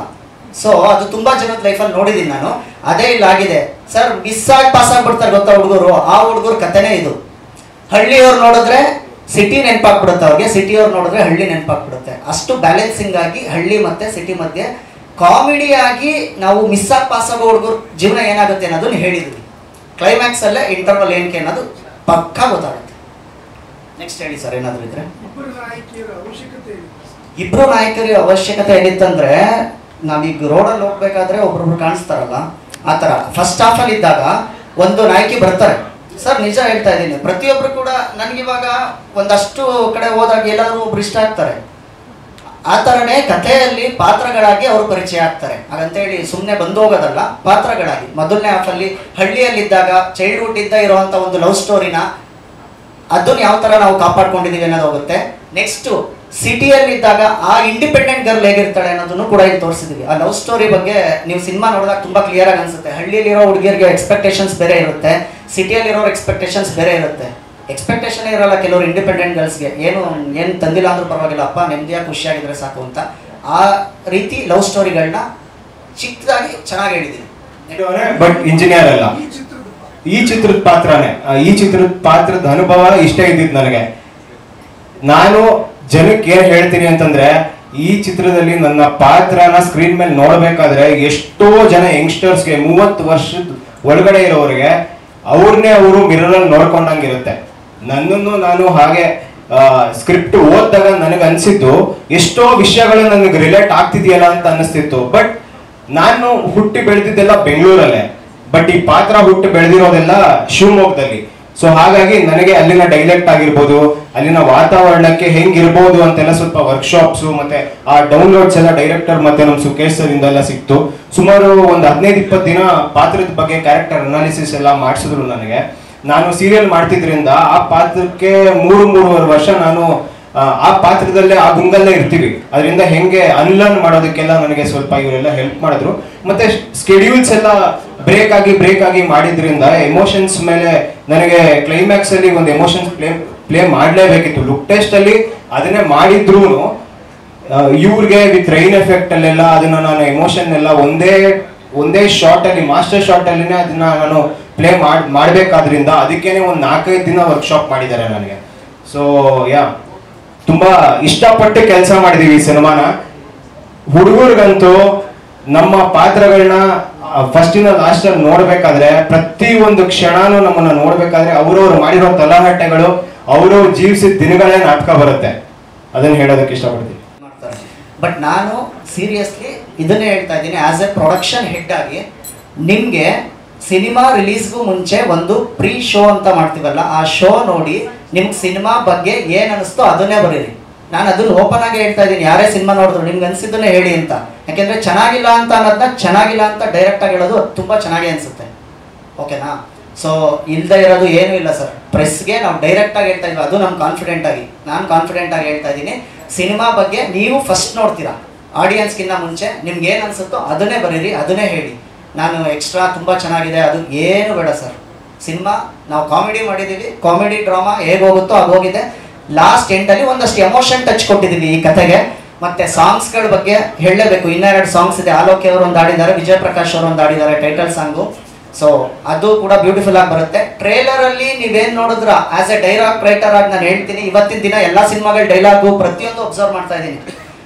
ಸೊ ಅದು ತುಂಬಾ ಜನದ ಲೈಫಲ್ಲಿ ನೋಡಿದ್ದೀನಿ ನಾನು. ಅದೇ ಇಲ್ಲ ಆಗಿದೆ ಸರ್. ಮಿಸ್ ಆಗಿ ಪಾಸ್ ಆಗ್ಬಿಡ್ತಾರೆ ಗೊತ್ತಾ ಹುಡುಗರು. ಆ ಹುಡುಗರ ಕಥೆನೇ ಇದು. ಹಳ್ಳಿಯವ್ರು ನೋಡಿದ್ರೆ ಸಿಟಿ ನೆನಪಾಗ್ಬಿಡುತ್ತೆ ಅವ್ರಿಗೆ, ಸಿಟಿಯವ್ರು ನೋಡಿದ್ರೆ ಹಳ್ಳಿ ನೆನಪಾಗ್ಬಿಡುತ್ತೆ. ಅಷ್ಟು ಬ್ಯಾಲೆನ್ಸಿಂಗ್ ಆಗಿ ಹಳ್ಳಿ ಮತ್ತೆ ಸಿಟಿ ಮಧ್ಯೆ ಕಾಮಿಡಿ ಆಗಿ ನಾವು ಮಿಸ್ ಆಗಿ ಪಾಸ್ ಆಗೋ ಹುಡುಗರು ಜೀವನ ಏನಾಗುತ್ತೆ ಅನ್ನೋದನ್ನ ಹೇಳಿದ್ವಿ. ಕ್ಲೈಮ್ಯಾಕ್ಸ್ ಅಲ್ಲೇ ಇಂಟರ್ವಲ್ ಏನಕ್ಕೆ ಅನ್ನೋದು ಪಕ್ಕಾ ಗೊತ್ತಾಗುತ್ತೆ. ನೆಕ್ಸ್ಟ್ ಹೇಳಿ ಸರ್ ಏನಾದ್ರು ಇದ್ರೆ. ಇಬ್ರು ನಾಯಕರ ಅವಶ್ಯಕತೆ ಏನಿತ್ತಂದ್ರೆ, ನಾವೀಗ ರೋಡಲ್ಲಿ ಹೋಗ್ಬೇಕಾದ್ರೆ ಒಬ್ರೊಬ್ರು ಕಾಣಿಸ್ತಾರಲ್ಲ, ಆ ಥರ ಫಸ್ಟ್ ಹಾಫ್ ಅಲ್ಲಿ ಇದ್ದಾಗ ಒಂದು ನಾಯಕಿ ಬರ್ತಾರೆ ಸರ್. ನಿಜ ಹೇಳ್ತಾ ಇದ್ದೀನಿ, ಪ್ರತಿಯೊಬ್ರು ಕೂಡ ನನಗಿವಾಗ ಒಂದಷ್ಟು ಕಡೆ ಹೋದಾಗ ಎಲ್ಲಾದ್ರೂ ಒಬ್ರು ಇಷ್ಟ ಆಗ್ತಾರೆ. ಆ ಥರನೇ ಕಥೆಯಲ್ಲಿ ಪಾತ್ರಗಳಾಗಿ ಅವರು ಪರಿಚಯ ಆಗ್ತಾರೆ. ಹಾಗಂತೇಳಿ ಸುಮ್ಮನೆ ಬಂದು ಹೋಗೋದಲ್ಲ, ಪಾತ್ರಗಳಾಗಿ. ಮೊದಲನೇ ಹಾಫಲ್ಲಿ ಹಳ್ಳಿಯಲ್ಲಿದ್ದಾಗ ಚೈಲ್ಡ್ಹುಡ್ ಇಂದ ಇರುವಂಥ ಒಂದು ಲವ್ ಸ್ಟೋರಿನ ಅದನ್ನ ಯಾವ ಥರ ನಾವು ಕಾಪಾಡ್ಕೊಂಡಿದ್ದೀವಿ ಅನ್ನೋದು ಹೋಗುತ್ತೆ. ನೆಕ್ಸ್ಟು ಸಿಟಿಯಲ್ಲಿದ್ದಾಗ ಆ ಇಂಡಿಪೆಂಡೆಂಟ್ ಗರ್ಲ್ ಹೇಗಿರ್ತಾಳೆ ಅನ್ನೋದನ್ನು ಕೂಡ ಇಲ್ಲಿ ತೋರಿಸಿದ್ವಿ. ಆ ಲವ್ ಸ್ಟೋರಿ ಬಗ್ಗೆ ನೀವು ಸಿನಿಮಾ ನೋಡಿದಾಗ ತುಂಬಾ ಕ್ಲಿಯರ್ ಆಗಿ ಅನ್ಸುತ್ತೆ. ಹಳ್ಳಿಯಲ್ಲಿರೋ ಹುಡುಗಿಯರಿಗೆ ಎಕ್ಸ್ಪೆಕ್ಟೇಷನ್ಸ್ ಬೇರೆ ಇರುತ್ತೆ, ಸಿಟಿಯಲ್ಲಿರೋ ಎಕ್ಸ್ಪೆಕ್ಟೇಷನ್ಸ್ ಬೇರೆ ಇರುತ್ತೆ. ಎಕ್ಸ್ಪೆಕ್ಟೇಷನ್ ಇರಲ್ಲ ಕೆಲವರು ಇಂಡಿಪೆಂಡೆಂಟ್ ಗರ್ಲ್ಸ್ಗೆ, ಏನು ತಂದಿಲ್ಲ ಅಂದ್ರೂ ಪರವಾಗಿಲ್ಲ, ಅಪ್ಪ ನೆಮ್ಮದಿಯಾಗಿ ಖುಷಿಯಾಗಿದ್ರೆ ಸಾಕು ಅಂತ. ಆ ರೀತಿ ಲವ್ ಸ್ಟೋರಿಗಳನ್ನ ಚಿಕ್ಕದಾಗಿ ಚೆನ್ನಾಗಿ ಹೇಳಿದ್ದೀನಿ. ಬಟ್ ಇಂಜಿನಿಯರ್ ಅಲ್ಲ, ಈ ಚಿತ್ರದ ಪಾತ್ರನೇ. ಈ ಚಿತ್ರದ ಪಾತ್ರದ ಅನುಭವ ಇಷ್ಟ ಇದ್ದಿದ್ದು ನನಗೆ. ನಾನು ಜನಕ್ಕೆ ಏನ್ ಹೇಳ್ತೀನಿ ಅಂತಂದ್ರೆ, ಈ ಚಿತ್ರದಲ್ಲಿ ನನ್ನ ಪಾತ್ರನ ಸ್ಕ್ರೀನ್ ಮೇಲೆ ನೋಡ್ಬೇಕಾದ್ರೆ ಎಷ್ಟೋ ಜನ ಯಂಗ್ಸ್ಟರ್ಸ್ಗೆ 30 ವರ್ಷದ ಒಳಗಡೆ ಇರೋರಿಗೆ ಅವ್ರನ್ನೇ ಅವರು ಮಿರರ್ ಅಲ್ಲಿ ನೋಡ್ಕೊಂಡಂಗಿರುತ್ತೆ. ನನ್ನನ್ನು ನಾನು ಹಾಗೆ ಸ್ಕ್ರಿಪ್ಟ್ ಓದಿದಾಗ ನನಗೆ ಅನ್ಸಿದ್ದು ಎಷ್ಟೋ ವಿಷಯಗಳು ನನಗೆ ರಿಲೇಟ್ ಆಗ್ತಿದೆಯಲ್ಲ ಅಂತ ಅನಿಸ್ತಿತ್ತು. ಬಟ್ ನಾನು ಹುಟ್ಟಿ ಬೆಳೆದಿದ್ದೆಲ್ಲ ಬೆಂಗಳೂರಲ್ಲೇ, ಬಟ್ ಈ ಪಾತ್ರ ಹುಟ್ಟಿ ಬೆಳೆದಿರೋದೆಲ್ಲ ಶಿವಮೊಗ್ಗದಲ್ಲಿ. ಸೊ ಹಾಗಾಗಿ ನನಗೆ ಅಲ್ಲಿನ ಡೈಲೆಕ್ಟ್ ಆಗಿರ್ಬೋದು, ಅಲ್ಲಿನ ವಾತಾವರಣಕ್ಕೆ ಹೆಂಗಿರ್ಬೋದು ಅಂತೆಲ್ಲ ಸ್ವಲ್ಪ ವರ್ಕ್ಶಾಪ್ಸು ಮತ್ತೆ ಆ ಡೌನ್ಲೋಡ್ಸ್ ಎಲ್ಲ ಡೈರೆಕ್ಟರ್ ಮತ್ತೆ ನಮ್ಮ ಸುಕೇಶ್ ಸರ್ ಇಂದೆಲ್ಲ ಸಿಕ್ತು. ಸುಮಾರು ಒಂದು 15-20 ದಿನ ಪಾತ್ರದ ಬಗ್ಗೆ ಕ್ಯಾರೆಕ್ಟರ್ ಅನಾಲಿಸಿಸ್ ಎಲ್ಲ ಮಾಡಿಸಿದ್ರು ನನಗೆ. ನಾನು ಸೀರಿಯಲ್ ಮಾಡ್ತಿದ್ರಿಂದ ಆ ಪಾತ್ರಕ್ಕೆ 3-3.5 ವರ್ಷ ನಾನು ಆ ಪಾತ್ರದಲ್ಲೇ ಆ ಗುಂಗಲ್ಲೇ ಇರ್ತೀವಿ. ಅದರಿಂದ ಹೆಂಗೆ ಅನ್ಲರ್ನ್ ಮಾಡೋದಕ್ಕೆಲ್ಲ ನನಗೆ ಸ್ವಲ್ಪ ಇವರೆಲ್ಲ ಹೆಲ್ಪ್ ಮಾಡಿದ್ರು. ಮತ್ತೆ ಸ್ಕೆಡ್ಯೂಲ್ಸ್ ಎಲ್ಲ ಬ್ರೇಕ್ ಆಗಿ ಮಾಡಿದ್ರಿಂದ ಎಮೋಷನ್ಸ್ ಮೇಲೆ ನನಗೆ ಕ್ಲೈಮ್ಯಾಕ್ಸ್ ಅಲ್ಲಿ ಒಂದು ಎಮೋಷನ್ಸ್ ಪ್ಲೇ ಮಾಡಲೇಬೇಕಿತ್ತು. ಲುಕ್ ಟೆಸ್ಟ್ ಅಲ್ಲಿ ಅದನ್ನೇ ಮಾಡಿದ್ರು ಇವ್ರಿಗೆ ವಿತ್ ರೈನ್ ಎಫೆಕ್ಟ್ ಅಲ್ಲೆಲ್ಲ ಅದನ್ನ ನಾನು ಎಮೋಷನ್ ಎಲ್ಲ ಒಂದೇ ಶಾರ್ಟ್ ಅಲ್ಲಿ ಮಾಸ್ಟರ್ ಶಾರ್ಟ್ ಅಲ್ಲಿನೇ ಅದನ್ನ ನಾನು ಪ್ಲೇ ಮಾಡ್ಬೇಕಾದ್ರಿಂದ ಅದಕ್ಕೇನೆ ಒಂದು 4-5 ದಿನ ವರ್ಕ್ಶಾಪ್ ಮಾಡಿದ್ದಾರೆ ನನಗೆ. ಸೊ ತುಂಬಾ ಇಷ್ಟಪಟ್ಟು ಕೆಲಸ ಮಾಡಿದೀವಿ ಈ ಸಿನಿಮಾನ. ಹುಡುಗರಿಗಂತೂ ನಮ್ಮ ಪಾತ್ರಗಳನ್ನ ಫಸ್ಟಿನ ಲಾಸ್ಟ್ ಅಲ್ಲಿ ನೋಡ್ಬೇಕಾದ್ರೆ, ಪ್ರತಿ ಒಂದು ಕ್ಷಣನೂ ನಮ್ಮನ್ನ ನೋಡ್ಬೇಕಾದ್ರೆ ಅವ್ರವ್ರು ಮಾಡಿರೋ ತಲಹಟ್ಟೆಗಳು, ಅವರು ಜೀವಿಸಿದ ದಿನಗಳೇ ನಾಟಕ ಬರುತ್ತೆ. ಅದನ್ನ ಹೇಳೋದಕ್ಕೆ ಇಷ್ಟಪಡ್ತೀನಿ. ಬಟ್ ನಾನು ಸೀರಿಯಸ್ಲಿ ಇದನ್ನೇ ಹೇಳ್ತಾ ಇದ್ದೀನಿ, ಆಸ್ ಎ ಪ್ರೊಡಕ್ಷನ್ ಹೆಡ್ ಆಗಿ ನಿಮ್ಗೆ ಸಿನಿಮಾ ರಿಲೀಸ್ಗೂ ಮುಂಚೆ ಒಂದು ಪ್ರೀ ಶೋ ಅಂತ ಮಾಡ್ತೀವಲ್ಲ, ಆ ಶೋ ನೋಡಿ ನಿಮ್ಗೆ ಸಿನಿಮಾ ಬಗ್ಗೆ ಏನ್ ಅನಿಸ್ತೋ ಅದನ್ನೇ ಬರೀರಿ. ನಾನು ಅದನ್ನ ಓಪನ್ ಆಗಿ ಹೇಳ್ತಾ ಇದ್ದೀನಿ, ಯಾರೇ ಸಿನಿಮಾ ನೋಡಿದ್ರು ನಿಮ್ಗೆ ಅನ್ಸಿದ್ದನ್ನೇ ಹೇಳಿ ಅಂತ. ಯಾಕೆಂದ್ರೆ ಚೆನ್ನಾಗಿಲ್ಲ ಅಂತ ಅನ್ನೋದನ್ನ ಚೆನ್ನಾಗಿಲ್ಲ ಅಂತ ಡೈರೆಕ್ಟ್ ಆಗಿ ಹೇಳೋದು ತುಂಬಾ ಚೆನ್ನಾಗಿ ಅನ್ಸುತ್ತೆ. ಓಕೆನಾ? ಸೊ ಇಲ್ದೇ ಇರೋದು ಏನೂ ಇಲ್ಲ ಸರ್. ಪ್ರೆಸ್ಗೆ ನಾವು ಡೈರೆಕ್ಟ್ ಆಗಿ ಹೇಳ್ತಾ ಇದ್ವಿ, ಅದು ನಾನು ಕಾನ್ಫಿಡೆಂಟ್ ಆಗಿ ಹೇಳ್ತಾ ಇದ್ದೀನಿ. ಸಿನಿಮಾ ಬಗ್ಗೆ ನೀವು ಫಸ್ಟ್ ನೋಡ್ತೀರಾ, ಆಡಿಯನ್ಸ್ಗಿನ್ನ ಮುಂಚೆ ನಿಮ್ಗೆ ಏನು ಅನ್ಸುತ್ತೋ ಅದನ್ನೇ ಬರೀರಿ, ಅದನ್ನೇ ಹೇಳಿ. ನಾನು ಎಕ್ಸ್ಟ್ರಾ ತುಂಬ ಚೆನ್ನಾಗಿದೆ ಅದು ಏನು ಬೇಡ ಸರ್. ಸಿನಿಮಾ ನಾವು ಕಾಮಿಡಿ ಮಾಡಿದ್ದೀವಿ, ಕಾಮಿಡಿ ಡ್ರಾಮಾ ಹೇಗೆ ಹೋಗುತ್ತೋ ಆಗೋಗಿದೆ. ಲಾಸ್ಟ್ ಎಂಡಲ್ಲಿ ಒಂದಷ್ಟು ಎಮೋಷನ್ ಟಚ್ ಕೊಟ್ಟಿದ್ದೀವಿ ಈ ಕಥೆಗೆ. ಮತ್ತೆ ಸಾಂಗ್ಸ್ಗಳ ಬಗ್ಗೆ ಹೇಳಲೇಬೇಕು. 2 ಸಾಂಗ್ಸ್ ಇದೆ. ಆಲೋಕೆ ಅವರು ಒಂದು ಆಡಿದ್ದಾರೆ, ವಿಜಯ್ ಪ್ರಕಾಶ್ ಅವರು ಒಂದು ಆಡಿದ್ದಾರೆ ಟೈಟಲ್ ಸಾಂಗು. ಸೊ ಅದು ಕೂಡ ಬ್ಯೂಟಿಫುಲ್ ಆಗಿ ಬರುತ್ತೆ. ಟ್ರೇಲರ್ ಅಲ್ಲಿ ನೀವೇನ್ ನೋಡಿದ್ರ, ಆಸ್ ಎ ಡೈಲಾಗ್ ರೈಟರ್ ಆಗಿ ನಾನು ಹೇಳ್ತೀನಿ, ಇವತ್ತಿನ ದಿನ ಎಲ್ಲ ಸಿನಿಮಾಗಳ ಡೈಲಾಗು ಪ್ರತಿಯೊಂದು ಅಬ್ಸರ್ವ್ ಮಾಡ್ತಾ ಇದ್ದೀನಿ.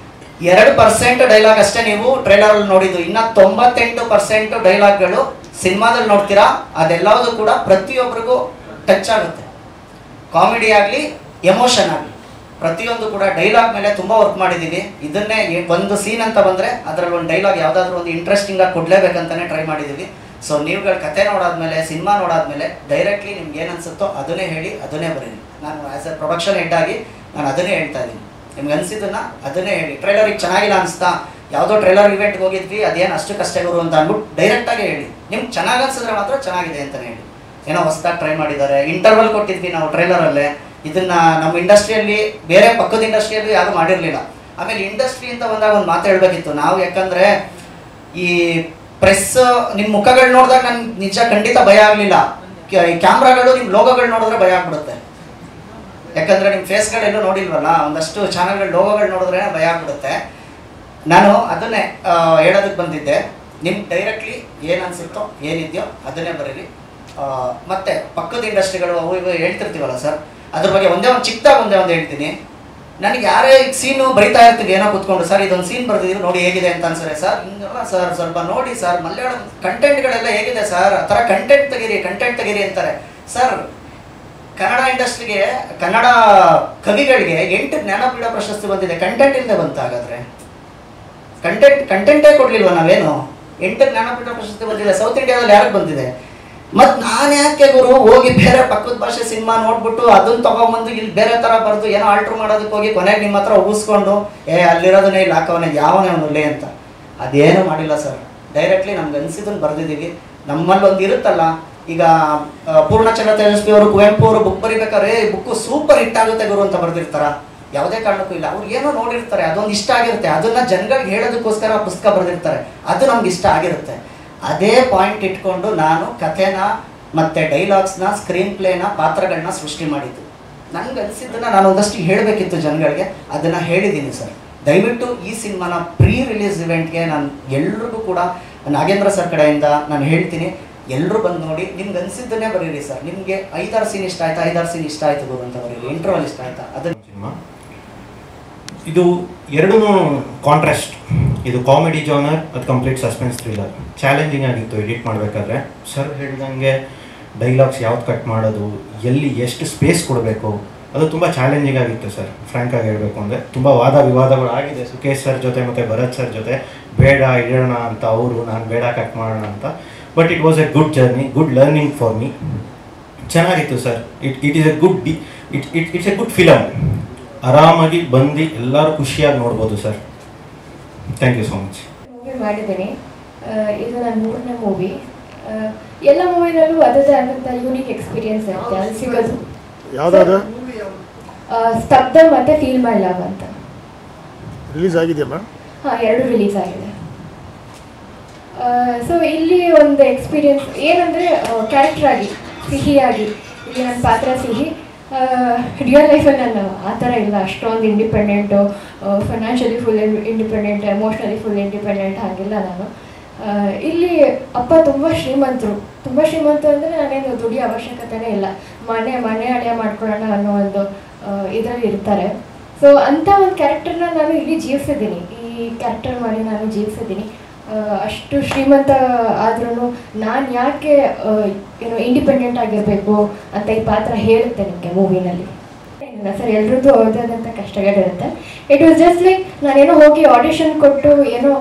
2% ಡೈಲಾಗ್ ಅಷ್ಟೇ ನೀವು ಟ್ರೇಲರ್ ಅಲ್ಲಿ ನೋಡಿದ್ದು, ಇನ್ನ 98% ಡೈಲಾಗ್ಗಳು ಸಿನಿಮಾದಲ್ಲಿ ನೋಡ್ತೀರಾ. ಅದೆಲ್ಲವೂ ಕೂಡ ಪ್ರತಿಯೊಬ್ಬರಿಗೂ ಟಚ್ ಆಗುತ್ತೆ. ಕಾಮಿಡಿ ಆಗಲಿ, ಎಮೋಷನ್ ಆಗಲಿ, ಪ್ರತಿಯೊಂದು ಕೂಡ ಡೈಲಾಗ್ ಮೇಲೆ ತುಂಬಾ ವರ್ಕ್ ಮಾಡಿದ್ದೀವಿ. ಇದನ್ನೇ ಒಂದು ಸೀನ್ ಅಂತ ಬಂದ್ರೆ ಅದರಲ್ಲಿ ಒಂದು ಡೈಲಾಗ್ ಯಾವ್ದಾದ್ರು ಒಂದು ಇಂಟ್ರೆಸ್ಟಿಂಗ್ ಆಗಿ ಕೊಡ್ಲೇಬೇಕಂತಾನೆ ಟ್ರೈ ಮಾಡಿದ್ದೀವಿ. ಸೊ ನೀವುಗಳ ಕತೆ ನೋಡಾದ್ಮೇಲೆ, ಸಿನಿಮಾ ನೋಡಾದ್ಮೇಲೆ ಡೈರೆಕ್ಟ್ಲಿ ನಿಮ್ಗೆ ಏನು ಅನ್ಸುತ್ತೋ ಅದನ್ನೇ ಹೇಳಿ, ಅದನ್ನೇ ಬರೀರಿ. ನಾನು ಆಸ್ ಎ ಪ್ರೊಡಕ್ಷನ್ ಹೆಡ್ ಆಗಿ ನಾನು ಅದನ್ನೇ ಹೇಳ್ತಾ ಇದ್ದೀನಿ. ನಿಮ್ಗೆ ಅನ್ಸಿದ್ದನ್ನ ಅದನ್ನೇ ಹೇಳಿ. ಟ್ರೈಲರಿಗೆ ಚೆನ್ನಾಗಿಲ್ಲ ಅನಿಸ್ತಾ, ಯಾವುದೋ ಟ್ರೈಲರ್ ಇವೆಂಟ್ಗೆ ಹೋಗಿದ್ವಿ ಅದೇನು ಅಷ್ಟಕ್ಕಷ್ಟೇ ಗುರು ಅಂತ ಅಂದ್ಬಿಟ್ಟು ಡೈರೆಕ್ಟಾಗಿ ಹೇಳಿ. ನಿಮ್ಗೆ ಚೆನ್ನಾಗಿ ಅನ್ಸಿದ್ರೆ ಮಾತ್ರ ಚೆನ್ನಾಗಿದೆ ಅಂತಲೇ ಹೇಳಿ. ಏನೋ ಹೊಸದಾಗಿ ಟ್ರೈ ಮಾಡಿದ್ದಾರೆ, ಇಂಟರ್ವಲ್ ಕೊಟ್ಟಿದ್ವಿ ನಾವು ಟ್ರೈಲರಲ್ಲೇ, ಇದನ್ನ ನಮ್ಮ ಇಂಡಸ್ಟ್ರಿಯಲ್ಲಿ ಬೇರೆ ಪಕ್ಕದ ಇಂಡಸ್ಟ್ರಿಯಲ್ಲಿ ಯಾರು ಮಾಡಿರಲಿಲ್ಲ. ಆಮೇಲೆ ಇಂಡಸ್ಟ್ರಿ ಅಂತ ಬಂದಾಗ ಒಂದು ಮಾತು ಹೇಳಬೇಕಿತ್ತು ನಾವು, ಯಾಕಂದರೆ ಈ ಪ್ರೆಸ್ ನಿಮ್ಮ ಮುಖಗಳು ನೋಡಿದಾಗ ನನಗೆ ನಿಜ ಖಂಡಿತ ಭಯ ಆಗಲಿಲ್ಲ. ಈ ಕ್ಯಾಮ್ರಾಗಳು ನಿಮ್ಮ ಲೋಗೋಗಳು ನೋಡಿದ್ರೆ ಭಯ ಆಗ್ಬಿಡುತ್ತೆ. ಯಾಕಂದರೆ ನಿಮ್ಮ ಫೇಸ್ಗಳೆಲ್ಲೂ ನೋಡಿಲ್ವಲ್ಲ, ಒಂದಷ್ಟು ಚಾನಲ್ಗಳ ಲೋಗೋಗಳು ನೋಡಿದ್ರೆ ಭಯ ಆಗ್ಬಿಡುತ್ತೆ. ನಾನು ಅದನ್ನೇ ಹೇಳೋದಕ್ಕೆ ಬಂದಿದ್ದೆ. ನಿಮ್ಗೆ ಡೈರೆಕ್ಟ್ಲಿ ಏನು ಅನಿಸುತ್ತೋ ಏನಿದೆಯೋ ಅದನ್ನೇ ಬರೀರಿ. ಮತ್ತು ಪಕ್ಕದ ಇಂಡಸ್ಟ್ರಿಗಳು ಅವು ಇವು ಹೇಳ್ತಿರ್ತೀವಲ್ಲ ಸರ್, ಅದ್ರ ಬಗ್ಗೆ ಒಂದೇ ಒಂದು ಹೇಳ್ತೀನಿ. ನನಗೆ ಯಾರೇ ಈಗ ಸೀನು ಬರಿತಾ ಇರ್ತೀವಿ ಏನೋ ಕೂತ್ಕೊಂಡು, ಸರ್ ಇದೊಂದು ಸೀನ್ ಬರ್ತಿದ್ದೀವಿ ನೋಡಿ ಹೇಗಿದೆ ಅಂತ ಅನ್ಸರೆ, ಸರ್ ಹಿಂಗಲ್ಲ ಸರ್ ಸ್ವಲ್ಪ ನೋಡಿ ಸರ್ ಮಲಯಾಳಂ ಕಂಟೆಂಟ್ಗಳೆಲ್ಲ ಹೇಗಿದೆ ಸರ್, ಆ ಥರ ಕಂಟೆಂಟ್ ತೆಗೀರಿ ಅಂತಾರೆ. ಸರ್ ಕನ್ನಡ ಇಂಡಸ್ಟ್ರಿಗೆ, ಕನ್ನಡ ಕವಿಗಳಿಗೆ 8 ಜ್ಞಾನಪೀಠ ಪ್ರಶಸ್ತಿ ಬಂದಿದೆ. ಕಂಟೆಂಟ್ ಇಲ್ಲದೆ ಬಂತ? ಹಾಗಾದರೆ ಕಂಟೆಂಟೇ ಕೊಡಲಿಲ್ವ ನಾವೇನು? 8 ಜ್ಞಾನಪೀಠ ಪ್ರಶಸ್ತಿ ಬಂದಿದೆ. ಸೌತ್ ಇಂಡಿಯಾದಲ್ಲಿ ಯಾರಿಗೆ ಬಂದಿದೆ? ಮತ್ತು ನಾನು ಯಾಕೆ ಗುರು ಹೋಗಿ ಬೇರೆ ಪಕ್ಕದ ಭಾಷೆ ಸಿನಿಮಾ ನೋಡ್ಬಿಟ್ಟು ಅದನ್ನು ತೊಗೊಂಬಂದು ಇಲ್ಲಿ ಬೇರೆ ಥರ ಬರೆದು ಏನೋ ಆಲ್ಟ್ರ್ ಮಾಡೋದಕ್ಕೆ ಹೋಗಿ ಕೊನೆಗೆ ನಿಮ್ಮ ಹತ್ರ ಉಗಿಸ್ಕೊಂಡು ಅಲ್ಲಿರೋದನ್ನೇ ಇಲ್ಲಿ ಹಾಕೋನೆ ಯಾವನೇ ಅವನುಲ್ಲೇ ಅಂತ ಅದೇನು ಮಾಡಿಲ್ಲ ಸರ್. ಡೈರೆಕ್ಟ್ಲಿ ನಮ್ಗೆ ಅನಿಸಿದ್ದನ್ನು ಬರೆದಿದ್ದೀವಿ. ನಮ್ಮಲ್ಲಿ ಒಂದು ಇರುತ್ತಲ್ಲ, ಈಗ ಪೂರ್ಣಚಂದ್ರ ತೇಜಸ್ವಿ ಅವರು ಕುವೆಂಪು ಅವರು ಬುಕ್ ಬರೀಬೇಕಾದ್ರೆ ಬುಕ್ಕು ಸೂಪರ್ ಹಿಟ್ ಆಗುತ್ತೆ ಗುರು ಅಂತ ಬರೆದಿರ್ತಾರ? ಯಾವುದೇ ಕಾರಣಕ್ಕೂ ಇಲ್ಲ. ಅವ್ರು ಏನೋ ನೋಡಿರ್ತಾರೆ, ಅದೊಂದು ಇಷ್ಟ ಆಗಿರುತ್ತೆ, ಅದನ್ನು ಜನಗಳಿಗೆ ಹೇಳೋದಕ್ಕೋಸ್ಕರ ಪುಸ್ತಕ ಬರೆದಿರ್ತಾರೆ, ಅದು ನಮ್ಗೆ ಇಷ್ಟ ಆಗಿರುತ್ತೆ. ಅದೇ ಪಾಯಿಂಟ್ ಇಟ್ಕೊಂಡು ನಾನು ಕಥೆನ ಮತ್ತು ಡೈಲಾಗ್ಸ್ನ, ಸ್ಕ್ರೀನ್ ಪ್ಲೇನ, ಪಾತ್ರಗಳನ್ನ ಸೃಷ್ಟಿ ಮಾಡಿದ್ದು. ನನಗೆ ಅನಿಸಿದ್ದನ್ನು ನಾನು ಒಂದಷ್ಟು ಹೇಳಬೇಕಿತ್ತು ಜನಗಳಿಗೆ, ಅದನ್ನು ಹೇಳಿದ್ದೀನಿ ಸರ್. ದಯವಿಟ್ಟು ಈ ಸಿನಿಮಾನ ಪ್ರೀ ರಿಲೀಸ್ ಇವೆಂಟ್ಗೆ ನಾನು ಎಲ್ರಿಗೂ ಕೂಡ ನಾಗೇಂದ್ರ ಸರ್ ಕಡೆಯಿಂದ ನಾನು ಹೇಳ್ತೀನಿ, ಎಲ್ಲರೂ ಬಂದು ನೋಡಿ, ನಿಮ್ಗೆ ಅನಿಸಿದ್ದನ್ನೇ ಬರೀರಿ ಸರ್. ನಿಮಗೆ 5-6 ಸೀನ್ ಇಷ್ಟ ಆಯ್ತಾ, 5-6 ಸೀನ್ ಇಷ್ಟ ಆಯ್ತು ಗುರು ಅಂತ ಬರೀರಿ. ಇಂಟ್ರೋಲ್ ಇಷ್ಟ ಆಯ್ತಾ ಅದನ್ನು. ಇದು ಎರಡೂ ಕಾಂಟ್ರಾಸ್ಟ್. ಇದು ಕಾಮಿಡಿ ಜಾನರ್, ಅದು ಕಂಪ್ಲೀಟ್ ಸಸ್ಪೆನ್ಸ್ ಥ್ರಿಲ್ಲರ್. ಚಾಲೆಂಜಿಂಗ್ ಆಗಿತ್ತು ಎಡಿಟ್ ಮಾಡಬೇಕಾದ್ರೆ. ಸರ್ ಹೇಳಿದಂಗೆ ಡೈಲಾಗ್ಸ್ ಯಾವ್ದು ಕಟ್ ಮಾಡೋದು, ಎಲ್ಲಿ ಎಷ್ಟು ಸ್ಪೇಸ್ ಕೊಡಬೇಕು, ಅದು ತುಂಬ ಚಾಲೆಂಜಿಂಗ್ ಆಗಿತ್ತು ಸರ್. ಫ್ರ್ಯಾಂಕಾಗಿ ಹೇಳಬೇಕು ಅಂದರೆ ತುಂಬ ವಾದ ವಿವಾದಗಳು ಆಗಿದೆ ಸುಕೇಶ್ ಸರ್ ಜೊತೆ ಮತ್ತು ಭರತ್ ಸರ್ ಜೊತೆ. ಬೇಡ ಇಡೋಣ ಅಂತ ಅವರು, ನಾನು ಬೇಡ ಕಟ್ ಮಾಡೋಣ ಅಂತ. But it was a good journey, good learning for me. ಚೆನ್ನಾಗಿತ್ತು sir. It is a good it's a good film. ಆರಾಮಾಗಿ ಬಂದು ಎಲ್ಲರೂ ಖುಷಿಯಾಗಿ ನೋಡ್ಬೋದು sir. Thank you so much. Movie ಮಾಡಿದ್ದೀನಿ. ಇದು ನನ್ನ 3ನೇ ಮೂವಿ. ಎಲ್ಲ ಮೂವಿನಲ್ಲೂ ಅದರದೇ ಆದಂಥ ಯೂನಿಕ್ ಎಕ್ಸ್ಪೀರಿಯನ್ಸ್ ಇರುತ್ತೆ. ಅಲ್ಲಿ ಸಿಗೋದು ಯಾವುದಾದ್ರು ಸ್ತಬ್ಧ ಮತ್ತು ಫೀಲ್ ಮೈ ಲವ್ ಅಂತ ರಿಲೀಸ್ ಆಗಿದೆಯಲ್ಲ? ಹಾಂ, 2 ರಿಲೀಸ್ ಆಗಿದೆ. ಸೊ ಇಲ್ಲಿ ಒಂದು ಎಕ್ಸ್ಪೀರಿಯನ್ಸ್ ಏನಂದರೆ, ಕ್ಯಾರೆಕ್ಟರ್ ಆಗಿ ಸಿಹಿಯಾಗಿ, ಇಲ್ಲಿ ನನ್ನ ಪಾತ್ರ ಸಿಹಿ. ರಿಯಲ್ ಲೈಫಲ್ಲಿ ನಾನು ಆ ಥರ ಇಲ್ಲ, ಅಷ್ಟೊಂದು independent, financially full independent, emotionally full independent ಹಾಗಿಲ್ಲ ನಾನು. ಇಲ್ಲಿ ಅಪ್ಪ ತುಂಬ ಶ್ರೀಮಂತರು ಅಂದರೆ ನಾನೇನು ದುಡಿಯೋ ಅವಶ್ಯಕತೆನೇ ಇಲ್ಲ, ಮನೆ ಅಳಿಯ ಮಾಡ್ಕೊಳ್ಳೋಣ ಅನ್ನೋ ಒಂದು ಇದರಲ್ಲಿ ಇರ್ತಾರೆ. ಸೊ ಅಂಥ ಒಂದು ಕ್ಯಾರೆಕ್ಟರ್ನ ನಾನು ಇಲ್ಲಿ ಜೀವಿಸಿದ್ದೀನಿ, ಈ ಕ್ಯಾರೆಕ್ಟರ್ ಮಾಡಿ ನಾನು ಜೀವಿಸಿದ್ದೀನಿ. ಅಷ್ಟು ಶ್ರೀಮಂತ ಆದ್ರೂ ನಾನು ಯಾಕೆ ಇಂಡಿಪೆಂಡೆಂಟ್ ಆಗಿರಬೇಕು ಅಂತ ಈ ಪಾತ್ರ ಹೇಳುತ್ತೆ ನಿಮಗೆ ಮೂವಿನಲ್ಲಿ. ಸರ್ ಎಲ್ರದ್ದು ಅವ್ರದ್ದಾದಂಥ ಕಷ್ಟಗಳಿರುತ್ತೆ. ಇಟ್ ವಾಸ್ ಜಸ್ಟ್ ಲೈಕ್ ನಾನೇನೋ ಹೋಗಿ ಆಡಿಷನ್ ಕೊಟ್ಟು ಏನೋ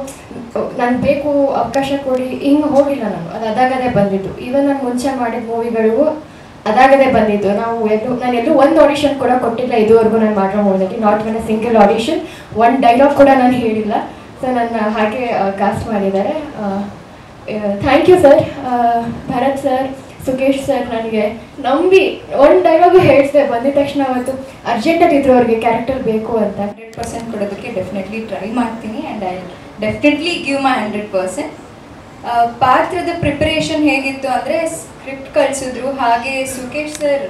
ನಾನು ಬೇಕು ಅವಕಾಶ ಕೊಡಿ ಹಿಂಗೆ ಹೋಗಿಲ್ಲ ನಾನು. ಅದು ಅದಾಗದೇ ಬಂದಿದ್ದು. ಈವನ್ ನಾನು ಮುಂಚೆ ಮಾಡಿದ ಮೂವಿಗಳಿಗೂ ಅದಾಗದೇ ಬಂದಿದ್ದು. ನಾನು ಎಲ್ಲೂ ಒಂದು ಆಡಿಷನ್ ಕೂಡ ಕೊಟ್ಟಿಲ್ಲ ಇದುವರೆಗೂ ನಾನು ಮಾಡೋ ಮೂವಿನಲ್ಲಿ. Not one a single audition, 1 dialogue ಕೂಡ ನಾನು ಹೇಳಿಲ್ಲ. ಸೊ ನನ್ನ ಹಾಗೆ ಕಾಸ್ಟ್ ಮಾಡಿದ್ದಾರೆ. Thank you sir, Bharat sir, Sukesh sir ನನಗೆ ನಂಬಿ 1 ಡೈಲಾಗು ಹೇಳಿದೆ. ಬಂದಿದ ತಕ್ಷಣ ಅವತ್ತು ಅರ್ಜೆಂಟಾಗಿ ಇದ್ರು ಅವ್ರಿಗೆ ಕ್ಯಾರೆಕ್ಟರ್ ಬೇಕು ಅಂತ. 100% ಕೊಡೋದಕ್ಕೆ ಡೆಫಿನೆಟ್ಲಿ ಟ್ರೈ ಮಾಡ್ತೀನಿ and I definitely give my 100%. ಪಾತ್ರದ ಪ್ರಿಪರೇಷನ್ ಹೇಗಿತ್ತು ಅಂದರೆ, ಸ್ಕ್ರಿಪ್ಟ್ ಕಳಿಸಿದ್ರು, ಹಾಗೆ ಸುಕೇಶ್ ಸರ್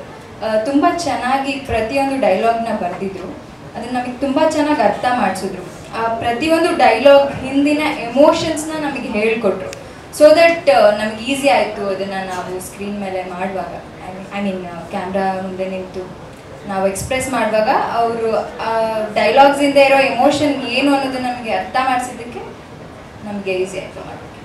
ತುಂಬ ಚೆನ್ನಾಗಿ ಪ್ರತಿಯೊಂದು ಡೈಲಾಗ್ನ ಬರೆದಿದ್ರು. ಅದನ್ನು ನಮಗೆ ತುಂಬ ಚೆನ್ನಾಗಿ ಅರ್ಥ ಮಾಡಿಸಿದ್ರು. ಆ ಪ್ರತಿಯೊಂದು ಡೈಲಾಗ್ ಹಿಂದಿನ ಎಮೋಷನ್ಸ್ನ ನಮಗೆ ಹೇಳಿಕೊಟ್ರು. ಸೊ ದಟ್ ನಮ್ಗೆ ಈಸಿ ಆಯಿತು ಅದನ್ನು ನಾವು ಸ್ಕ್ರೀನ್ ಮೇಲೆ ಮಾಡುವಾಗ, ಐ ಮೀನ್ ಕ್ಯಾಮ್ರಾ ಮುಂದೆ ನಿಂತು ನಾವು ಎಕ್ಸ್ಪ್ರೆಸ್ ಮಾಡುವಾಗ ಅವರು ಡೈಲಾಗ್ಸಿಂದ ಇರೋ ಎಮೋಷನ್ ಏನು ಅನ್ನೋದು ನಮಗೆ ಅರ್ಥ ಮಾಡಿಸಿದ್ದಕ್ಕೆ ನಮಗೆ ಈಸಿ ಆಯಿತು ಮಾಡೋಕ್ಕೆ.